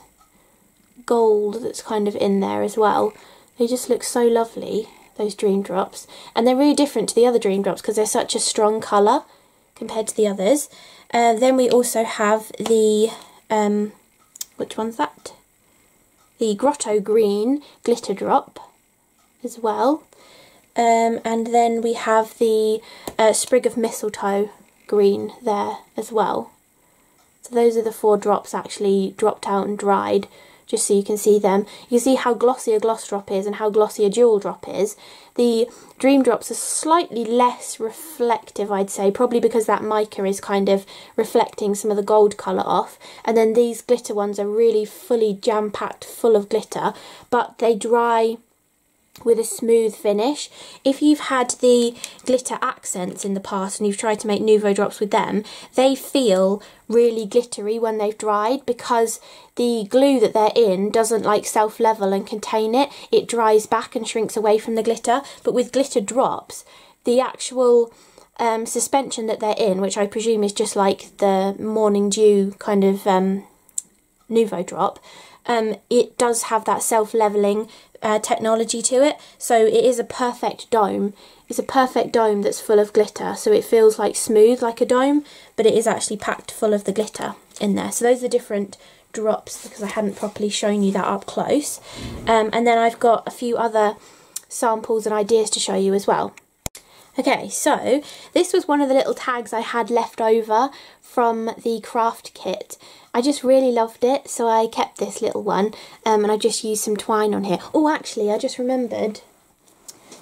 gold that's kind of in there as well. They just look so lovely, those dream drops, and they're really different to the other dream drops because they're such a strong colour compared to the others. Then we also have the which one's that? The Grotto Green glitter drop as well. And then we have the Sprig of Mistletoe green there as well. So those are the 4 drops actually dropped out and dried, just so you can see them. You can see how glossy a gloss drop is and how glossy a jewel drop is. The dream drops are slightly less reflective, I'd say, probably because that mica is kind of reflecting some of the gold colour off. And then these glitter ones are really fully jam-packed full of glitter, but they dry with a smooth finish. If you've had the glitter accents in the past and you've tried to make Nouveau drops with them, they feel really glittery when they've dried because the glue that they're in doesn't like self-level and contain it. It dries back and shrinks away from the glitter. But with glitter drops, the actual suspension that they're in, which I presume is just like the Morning Dew kind of Nouveau drop, it does have that self-leveling technology to it, so it is a perfect dome. It's a perfect dome that's full of glitter, so it feels like smooth like a dome, but it is actually packed full of the glitter in there. So those are different drops because I hadn't properly shown you that up close. And then I've got a few other samples and ideas to show you as well. Okay, so this was one of the little tags I had left over from the craft kit. I just really loved it, so I kept this little one, and I just used some twine on here. Oh, actually, I just remembered.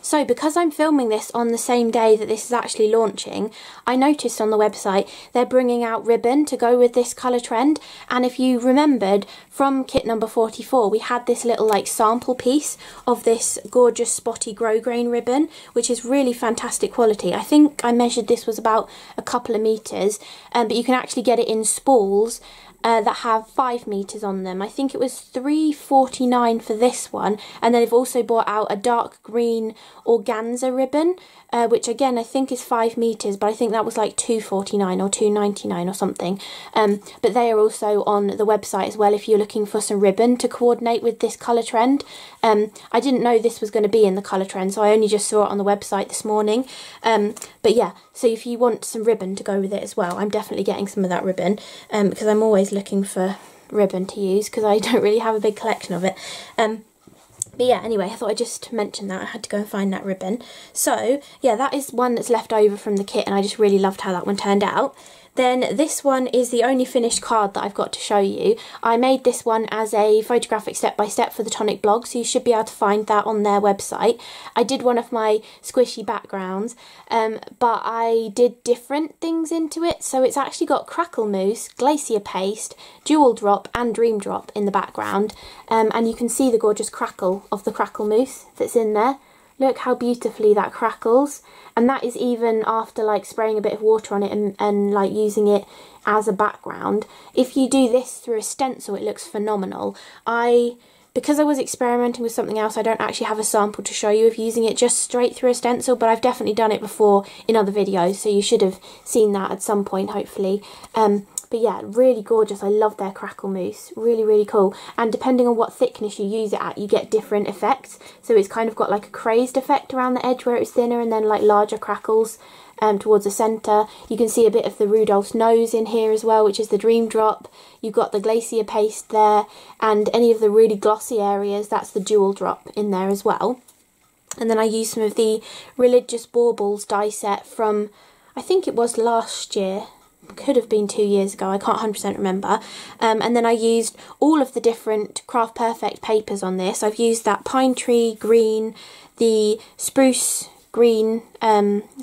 So because I'm filming this on the same day that this is actually launching, I noticed on the website they're bringing out ribbon to go with this colour trend. And if you remembered from kit number 44, we had this little like sample piece of this gorgeous spotty grosgrain grain ribbon, which is really fantastic quality. I think I measured this was about a couple of metres, but you can actually get it in spools that have 5 meters on them. I think it was £3.49 for this one, and then they've also brought out a dark green organza ribbon, which again I think is 5 meters, but I think that was like £2.49 or £2.99 or something. But they are also on the website as well if you're looking for some ribbon to coordinate with this colour trend. I didn't know this was going to be in the colour trend, so I only just saw it on the website this morning. But yeah, so if you want some ribbon to go with it as well, I'm definitely getting some of that ribbon, because I'm always looking for ribbon to use because I don't really have a big collection of it. But yeah, anyway, I thought I'd just mention that. I had to go and find that ribbon. So yeah, that is one that's left over from the kit, and I just really loved how that one turned out. Then this one is the only finished card that I've got to show you. I made this one as a photographic step-by-step for the Tonic blog, so you should be able to find that on their website. I did one of my squishy backgrounds, but I did different things into it. So it's actually got Crackle Mousse, Glacier Paste, Jewel Drop and Dream Drop in the background. And you can see the gorgeous crackle of the Crackle Mousse that's in there. Look how beautifully that crackles, and that is even after like spraying a bit of water on it and like using it as a background. If you do this through a stencil, it looks phenomenal. because I was experimenting with something else, I don't actually have a sample to show you of using it just straight through a stencil, but I've definitely done it before in other videos, so you should have seen that at some point, hopefully. But yeah, really gorgeous. I love their Crackle Mousse. Really, really cool. And depending on what thickness you use it at, you get different effects. So it's kind of got like a crazed effect around the edge where it's thinner, and then like larger crackles towards the centre. You can see a bit of the Rudolph's nose in here as well, which is the Dream Drop. You've got the Glacier paste there, and any of the really glossy areas, that's the Jewel Drop in there as well. And then I used some of the Religious Baubles die set from, I think it was last year. Could have been 2 years ago, I can't 100% remember. And then I used all of the different Craft Perfect papers on this. I've used that Pine Tree Green, the Spruce Green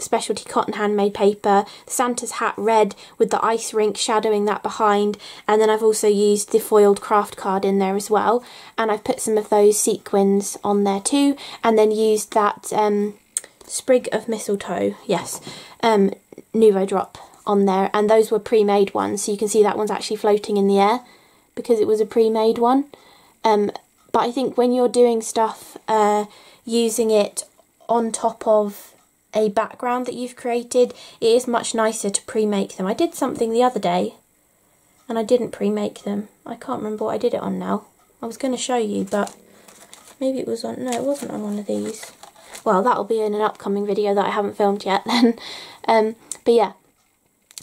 specialty cotton handmade paper, Santa's Hat Red with the ice rink shadowing that behind, and then I've also used the foiled craft card in there as well, and I've put some of those sequins on there too, and then used that sprig of mistletoe, yes, Nouveau drop on there, and those were pre-made ones, so you can see that one's actually floating in the air because it was a pre-made one. But I think when you're doing stuff using it on top of a background that you've created, it is much nicer to pre-make them. I did something the other day and I didn't pre-make them. I can't remember what I did it on now. I was going to show you, but maybe it was on, no, it wasn't on one of these. Well, that'll be in an upcoming video that I haven't filmed yet then. But yeah,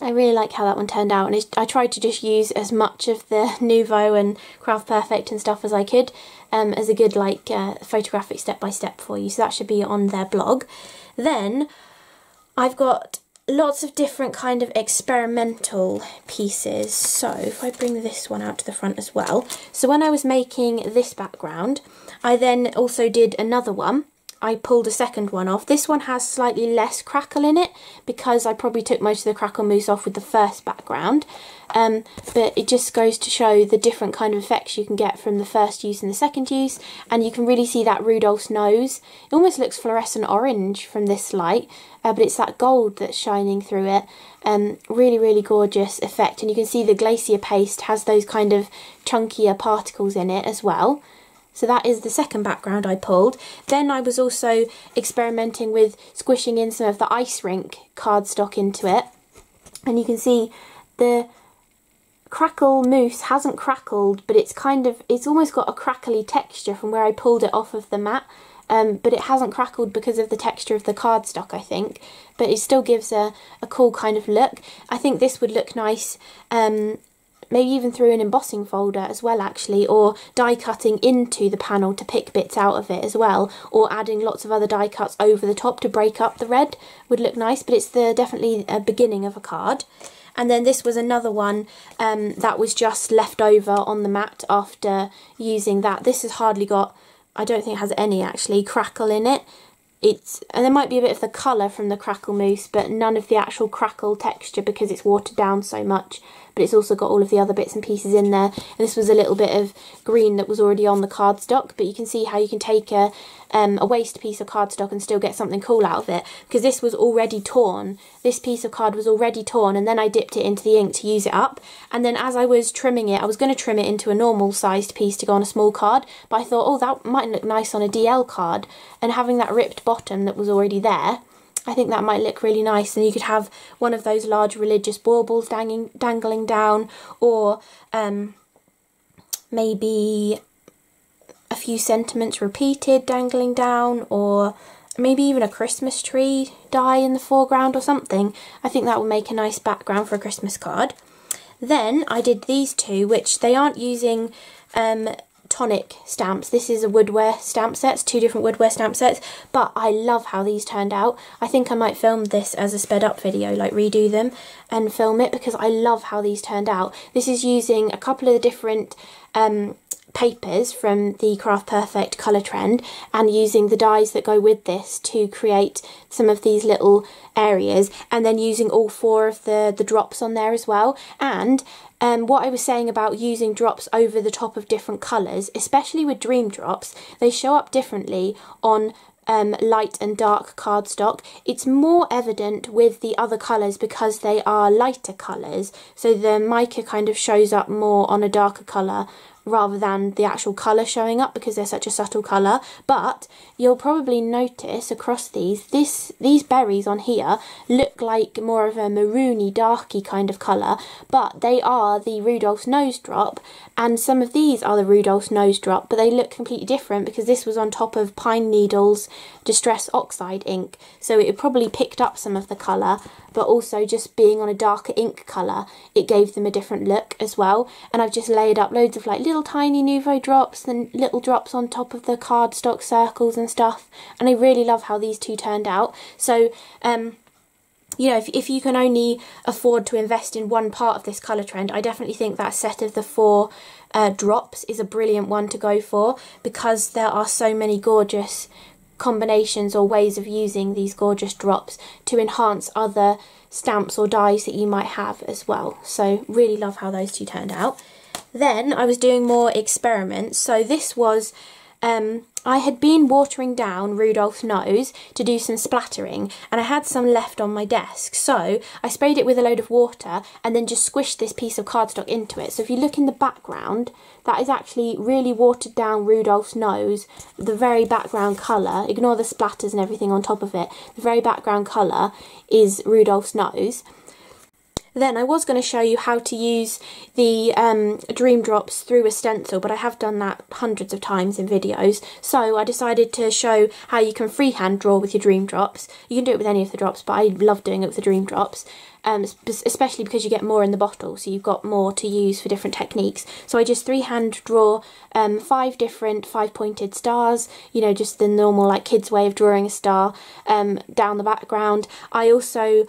I really like how that one turned out, and I tried to just use as much of the Nouveau and Craft Perfect and stuff as I could, as a good like photographic step-by-step for you, so that should be on their blog. Then I've got lots of different kind of experimental pieces, so if I bring this one out to the front as well. So when I was making this background, I then also did another one. I pulled a second one off. This one has slightly less crackle in it because I probably took most of the Crackle Mousse off with the first background. But it just goes to show the different kind of effects you can get from the first use and the second use. And you can really see that Rudolph's nose. It almost looks fluorescent orange from this light, but it's that gold that's shining through it. Really, really gorgeous effect. And you can see the Glacier paste has those kind of chunkier particles in it as well. So that is the second background I pulled. Then I was also experimenting with squishing in some of the ice rink cardstock into it. And you can see the Crackle Mousse hasn't crackled, but it's almost got a crackly texture from where I pulled it off of the mat. But it hasn't crackled because of the texture of the cardstock, I think. But it still gives a cool kind of look. I think this would look nice maybe even through an embossing folder as well actually, or die cutting into the panel to pick bits out of it as well, or adding lots of other die cuts over the top to break up the red would look nice, but it's definitely a beginning of a card. And then this was another one that was just left over on the mat after using that. This has hardly got, I don't think it has any actually, crackle in it. And there might be a bit of the colour from the Crackle Mousse, but none of the actual crackle texture because it's watered down so much. But it's also got all of the other bits and pieces in there. And this was a little bit of green that was already on the cardstock, but you can see how you can take a waste piece of cardstock and still get something cool out of it, because this was already torn. This piece of card was already torn, and then I dipped it into the ink to use it up. And then as I was trimming it, I was going to trim it into a normal sized piece to go on a small card, but I thought, oh, that might look nice on a DL card, and having that ripped bottom that was already there, I think that might look really nice. And you could have one of those large religious baubles dangling down, or maybe a few sentiments repeated dangling down, or maybe even a Christmas tree die in the foreground or something. I think that would make a nice background for a Christmas card. Then I did these two, which they aren't using Tonic stamps. This is a woodware stamp sets, 2 different woodware stamp sets, but I love how these turned out. I think I might film this as a sped up video, like redo them and film it, because I love how these turned out. This is using a couple of the different papers from the Craft Perfect colour trend, and using the dies that go with this to create some of these little areas, and then using all 4 of the drops on there as well. And what I was saying about using drops over the top of different colours, especially with Dream Drops, they show up differently on light and dark cardstock. It's more evident with the other colours because they are lighter colours, so the mica kind of shows up more on a darker colour rather than the actual colour showing up because they're such a subtle colour. But you'll probably notice across these berries on here look like more of a maroony, darky kind of colour, but they are the Rudolph's Nose Drop, and some of these are the Rudolph's Nose Drop, but they look completely different because this was on top of Pine Needle's Distress Oxide ink, so it probably picked up some of the colour, but also just being on a darker ink colour, it gave them a different look as well. And I've just layered up loads of like little tiny Nouveau drops and little drops on top of the cardstock circles and stuff, and I really love how these two turned out. So you know, if you can only afford to invest in one part of this colour trend, I definitely think that set of the 4 drops is a brilliant one to go for, because there are so many gorgeous combinations or ways of using these gorgeous drops to enhance other stamps or dies that you might have as well. So really love how those two turned out. Then I was doing more experiments. So this was I had been watering down Rudolph's nose to do some splattering, and I had some left on my desk, so I sprayed it with a load of water and then just squished this piece of cardstock into it. So if you look in the background, that is actually really watered down Rudolph's nose. The very background colour, ignore the splatters and everything on top of it, the very background colour is Rudolph's nose. Then I was going to show you how to use the Dream Drops through a stencil, but I have done that hundreds of times in videos, so I decided to show how you can freehand draw with your Dream Drops. You can do it with any of the drops, but I love doing it with the Dream Drops, especially because you get more in the bottle, so you've got more to use for different techniques. So I just freehand draw 5 different 5-pointed stars, you know, just the normal like kids way of drawing a star, down the background. I also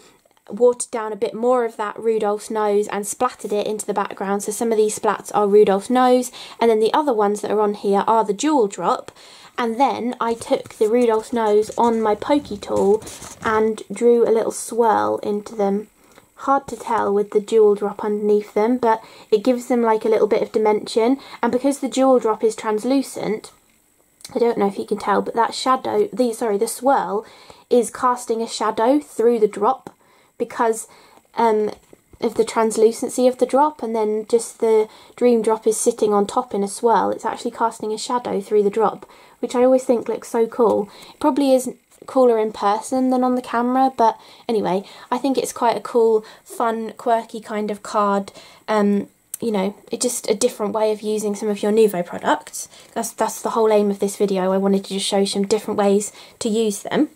watered down a bit more of that Rudolph's nose and splattered it into the background, so some of these splats are Rudolph's nose, and then the other ones that are on here are the jewel drop. And then I took the Rudolph's nose on my pokey tool and drew a little swirl into them. Hard to tell with the jewel drop underneath them, but it gives them like a little bit of dimension, and because the jewel drop is translucent, I don't know if you can tell, but that shadow, the swirl is casting a shadow through the drop, because of the translucency of the drop, and then just the Dream Drop is sitting on top in a swirl. It's actually casting a shadow through the drop, which I always think looks so cool. It probably is cooler in person than on the camera, but anyway, I think it's quite a cool, fun, quirky kind of card. You know, it's just a different way of using some of your Nouveau products. That's the whole aim of this video. I wanted to just show you some different ways to use them.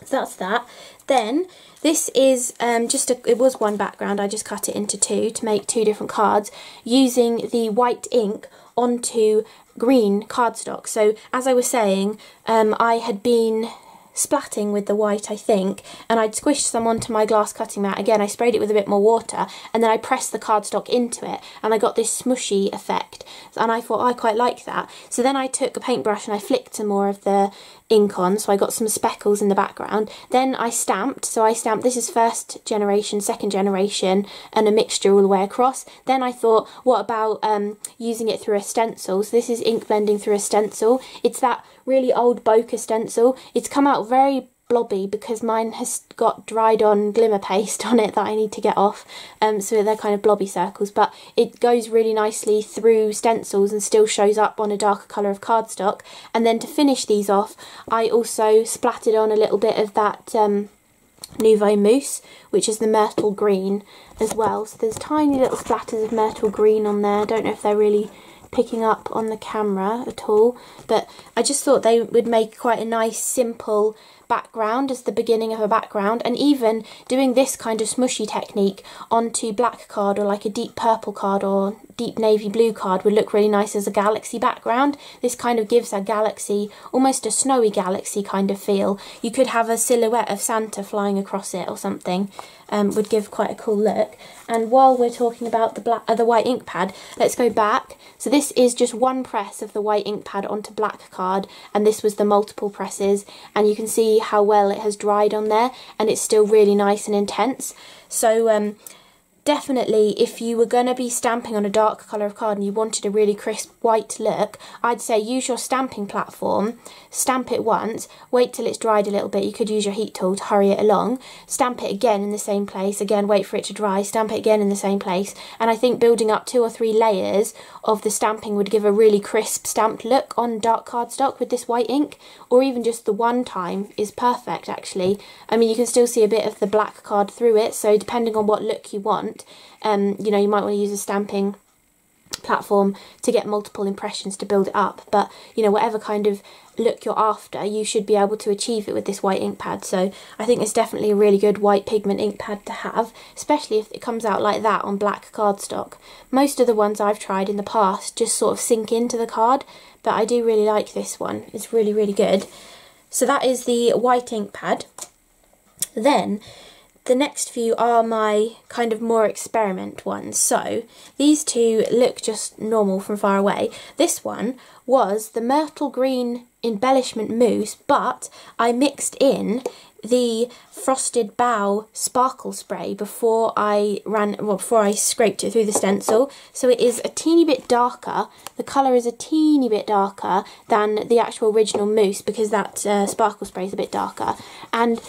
So that's that. Then this is it was one background, I just cut it into 2 to make 2 different cards using the white ink onto green cardstock. So as I was saying, I had been splatting with the white, I think, and I'd squished some onto my glass cutting mat. Again, I sprayed it with a bit more water, and then I pressed the cardstock into it, and I got this smushy effect, and I thought I quite like that. So then I took a paintbrush and I flicked some more of the ink on, so I got some speckles in the background. Then I stamped, this is 1st generation, 2nd generation, and a mixture all the way across. Then I thought, what about using it through a stencil? So this is ink blending through a stencil. It's that really old Bokeh stencil. It's come out very blobby because mine has got dried on glimmer paste on it that I need to get off, so they're kind of blobby circles, but it goes really nicely through stencils and still shows up on a darker colour of cardstock. And then to finish these off, I also splattered on a little bit of that Nouveau mousse, which is the Myrtle green as well. So there's tiny little splatters of Myrtle green on there. I don't know if they're really picking up on the camera at all, but I just thought they would make quite a nice simple background as the beginning of a background. And even doing this kind of smushy technique onto black card, or like a deep purple card or deep navy blue card, would look really nice as a galaxy background. This kind of gives a galaxy, almost a snowy galaxy kind of feel. You could have a silhouette of Santa flying across it or something. Would give quite a cool look. And while we're talking about the white ink pad, let's go back. So this is just one press of the white ink pad onto black card, and this was the multiple presses, and you can see how well it has dried on there, and it's still really nice and intense. So definitely, if you were going to be stamping on a dark colour of card and you wanted a really crisp white look, I'd say use your stamping platform, stamp it once, wait till it's dried a little bit. You could use your heat tool to hurry it along, stamp it again in the same place, again wait for it to dry, stamp it again in the same place, and I think building up 2 or 3 layers of the stamping would give a really crisp stamped look on dark cardstock with this white ink, or even just the one time is perfect actually. I mean, you can still see a bit of the black card through it, so depending on what look you want, you know, you might want to use a stamping platform to get multiple impressions to build it up, but you know, whatever kind of look you're after, you should be able to achieve it with this white ink pad. So I think it's definitely a really good white pigment ink pad to have, especially if it comes out like that on black cardstock. Most of the ones I've tried in the past just sort of sink into the card, but I do really like this one. It's really, really good. So that is the white ink pad. Then the next few are my kind of more experiment ones. So these two look just normal from far away. This one was the Myrtle Green Embellishment Mousse, but I mixed in the Frosted Bow Sparkle Spray before I scraped it through the stencil. So it is a teeny bit darker. The colour is a teeny bit darker than the actual original mousse because that sparkle spray is a bit darker. And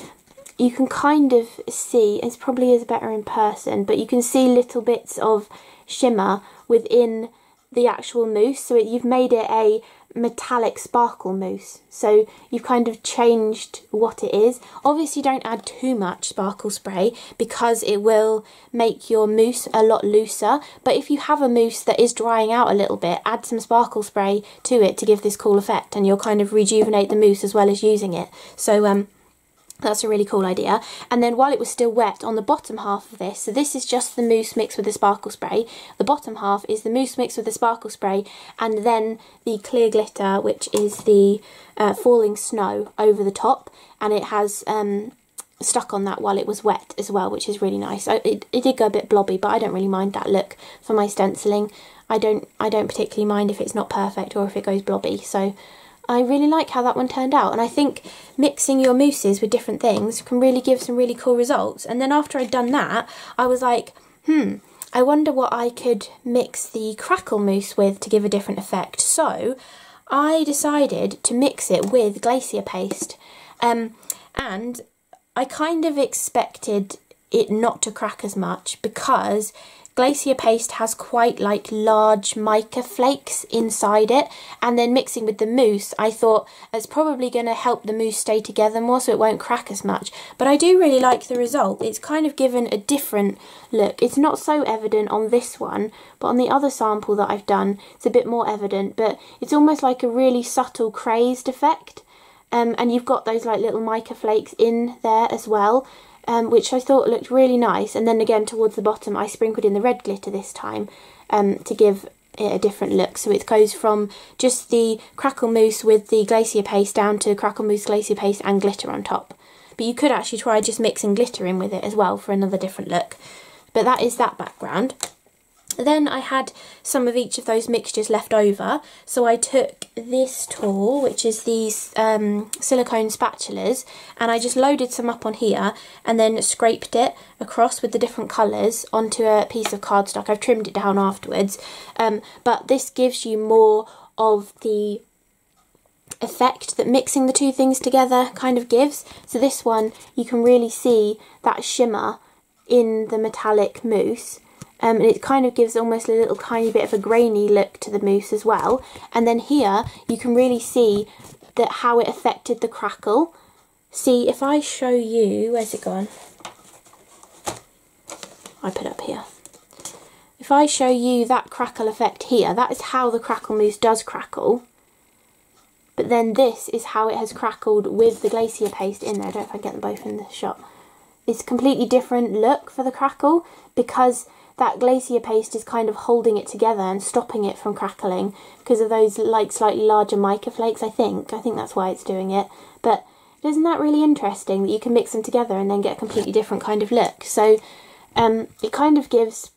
you can kind of see, it probably is better in person, but you can see little bits of shimmer within the actual mousse. So you've made it a metallic sparkle mousse. So you've kind of changed what it is. Obviously don't add too much sparkle spray because it will make your mousse a lot looser. But if you have a mousse that is drying out a little bit, add some sparkle spray to it to give this cool effect, and you'll kind of rejuvenate the mousse as well as using it. So that's a really cool idea. And then while it was still wet, on the bottom half of this, so this is just the mousse mixed with the sparkle spray, the bottom half is the mousse mixed with the sparkle spray, and then the clear glitter, which is the falling snow over the top, and it has stuck on that while it was wet as well, which is really nice. It did go a bit blobby, but I don't really mind that look for my stenciling. I don't particularly mind if it's not perfect or if it goes blobby, so I really like how that one turned out. And I think mixing your mousses with different things can really give some really cool results. And then after I'd done that, I was like, I wonder what I could mix the Crackle Mousse with to give a different effect. So I decided to mix it with glacier paste. And I kind of expected it not to crack as much because glacier paste has quite like large mica flakes inside it, and then mixing with the mousse I thought it's probably going to help the mousse stay together more so it won't crack as much. But I do really like the result. It's kind of given a different look. It's not so evident on this one, but on the other sample that I've done it's a bit more evident, but it's almost like a really subtle crazed effect, and you've got those like little mica flakes in there as well. Which I thought looked really nice. And then again towards the bottom I sprinkled in the red glitter this time to give it a different look. So it goes from just the Crackle Mousse with the glacier paste down to Crackle Mousse, glacier paste and glitter on top. But you could actually try just mixing glitter in with it as well for another different look. But that is that background. Then I had some of each of those mixtures left over, so I took this tool, which is these silicone spatulas, and I just loaded some up on here and then scraped it across with the different colours onto a piece of cardstock. I've trimmed it down afterwards, but this gives you more of the effect that mixing the two things together kind of gives. So this one, you can really see that shimmer in the metallic mousse. And it kind of gives almost a little tiny bit of a grainy look to the mousse as well. And then here you can really see that how it affected the crackle. See, if I show you, where's it gone? I put it up here. If I show you that crackle effect here, that is how the Crackle Mousse does crackle. But then this is how it has crackled with the glacier paste in there. I don't know if I can get them both in the shot. It's a completely different look for the crackle because that glacier paste is kind of holding it together and stopping it from crackling because of those like slightly larger mica flakes, I think that's why it's doing it. But isn't that really interesting that you can mix them together and then get a completely different kind of look? So it kind of gives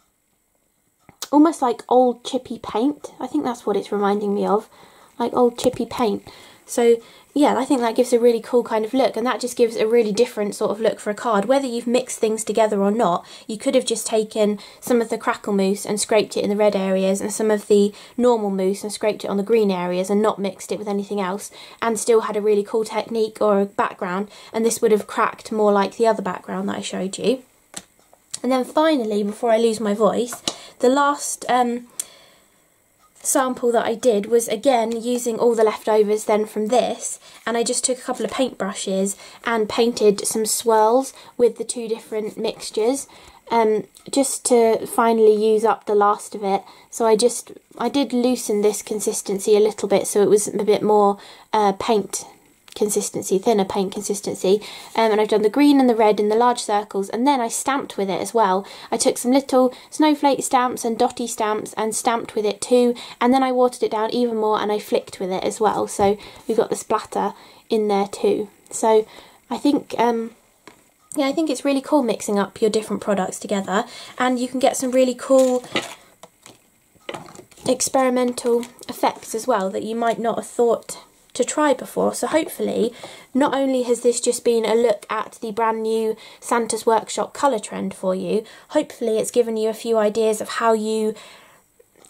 almost like old chippy paint. I think that's what it's reminding me of, like old chippy paint. So yeah, I think that gives a really cool kind of look, and that just gives a really different sort of look for a card. Whether you've mixed things together or not, you could have just taken some of the Crackle Mousse and scraped it in the red areas and some of the normal mousse and scraped it on the green areas and not mixed it with anything else, and still had a really cool technique or a background, and this would have cracked more like the other background that I showed you. And then finally, before I lose my voice, the last sample that I did was again using all the leftovers then from this, and I just took a couple of paint brushes and painted some swirls with the two different mixtures, just to finally use up the last of it. So I did loosen this consistency a little bit so it was a bit more paint consistency, thinner paint consistency, and I've done the green and the red in the large circles, and then I stamped with it as well. I took some little snowflake stamps and dotty stamps and stamped with it too, and then I watered it down even more and I flicked with it as well, so we've got the splatter in there too. So I think yeah, I think it's really cool mixing up your different products together, and you can get some really cool experimental effects as well that you might not have thought to try before. So hopefully not only has this just been a look at the brand new Santa's Workshop colour trend for you, hopefully it's given you a few ideas of how you,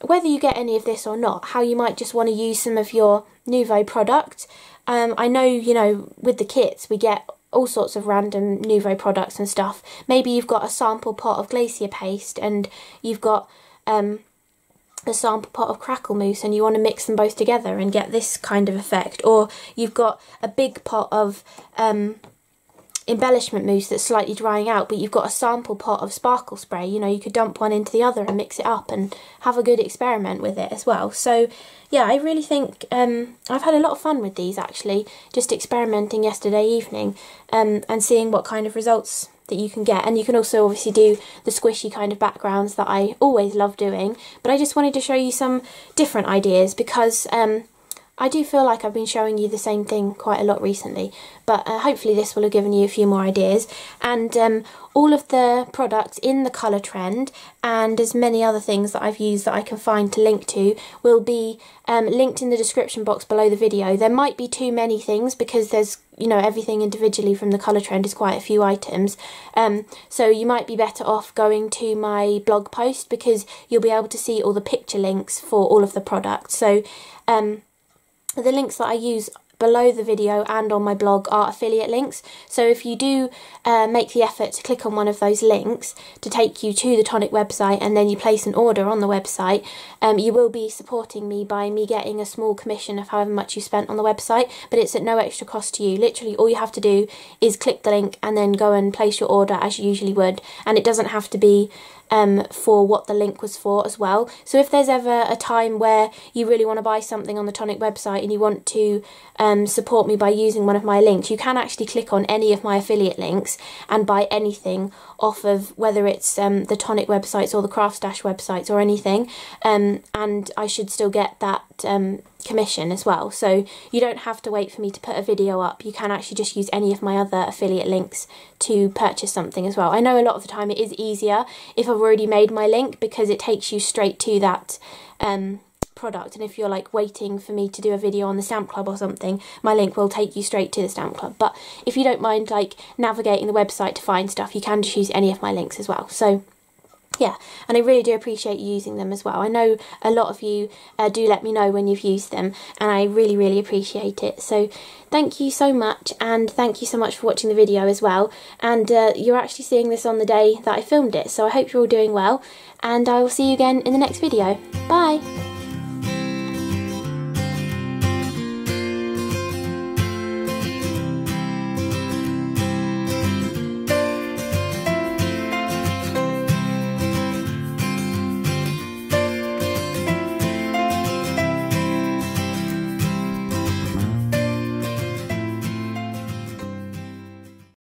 whether you get any of this or not, how you might just want to use some of your Nouveau product. I know, you know, with the kits we get all sorts of random Nouveau products and stuff. Maybe you've got a sample pot of glacier paste and you've got a sample pot of Crackle Mousse and you want to mix them both together and get this kind of effect, or you've got a big pot of embellishment mousse that's slightly drying out but you've got a sample pot of sparkle spray. You know, you could dump one into the other and mix it up and have a good experiment with it as well. So yeah, I really think I've had a lot of fun with these actually, just experimenting yesterday evening and seeing what kind of results that you can get. And you can also obviously do the squishy kind of backgrounds that I always love doing, but I just wanted to show you some different ideas because I do feel like I've been showing you the same thing quite a lot recently, but hopefully this will have given you a few more ideas. And all of the products in the colour trend and as many other things that I've used that I can find to link to will be linked in the description box below the video. There might be too many things because there's, you know, everything individually from the colour trend is quite a few items, so you might be better off going to my blog post because you'll be able to see all the picture links for all of the products. So the links that I use below the video and on my blog are affiliate links, so if you do make the effort to click on one of those links to take you to the Tonic website and then you place an order on the website, you will be supporting me by me getting a small commission of however much you spent on the website, but it's at no extra cost to you. Literally all you have to do is click the link and then go and place your order as you usually would, and it doesn't have to be for what the link was for as well. So if there's ever a time where you really want to buy something on the Tonic website and you want to support me by using one of my links, you can actually click on any of my affiliate links and buy anything off of whether it's the Tonic websites or the CRaFTi websites or anything, and I should still get that commission as well. So you don't have to wait for me to put a video up, you can actually just use any of my other affiliate links to purchase something as well. I know a lot of the time it is easier if I've already made my link because it takes you straight to that product, and if you're like waiting for me to do a video on the Stamp Club or something, my link will take you straight to the Stamp Club. But if you don't mind like navigating the website to find stuff, you can just use any of my links as well. So yeah, and I really do appreciate you using them as well. I know a lot of you do let me know when you've used them, and I really, really appreciate it. So thank you so much, and thank you so much for watching the video as well. And you're actually seeing this on the day that I filmed it, so I hope you're all doing well, and I will see you again in the next video. Bye!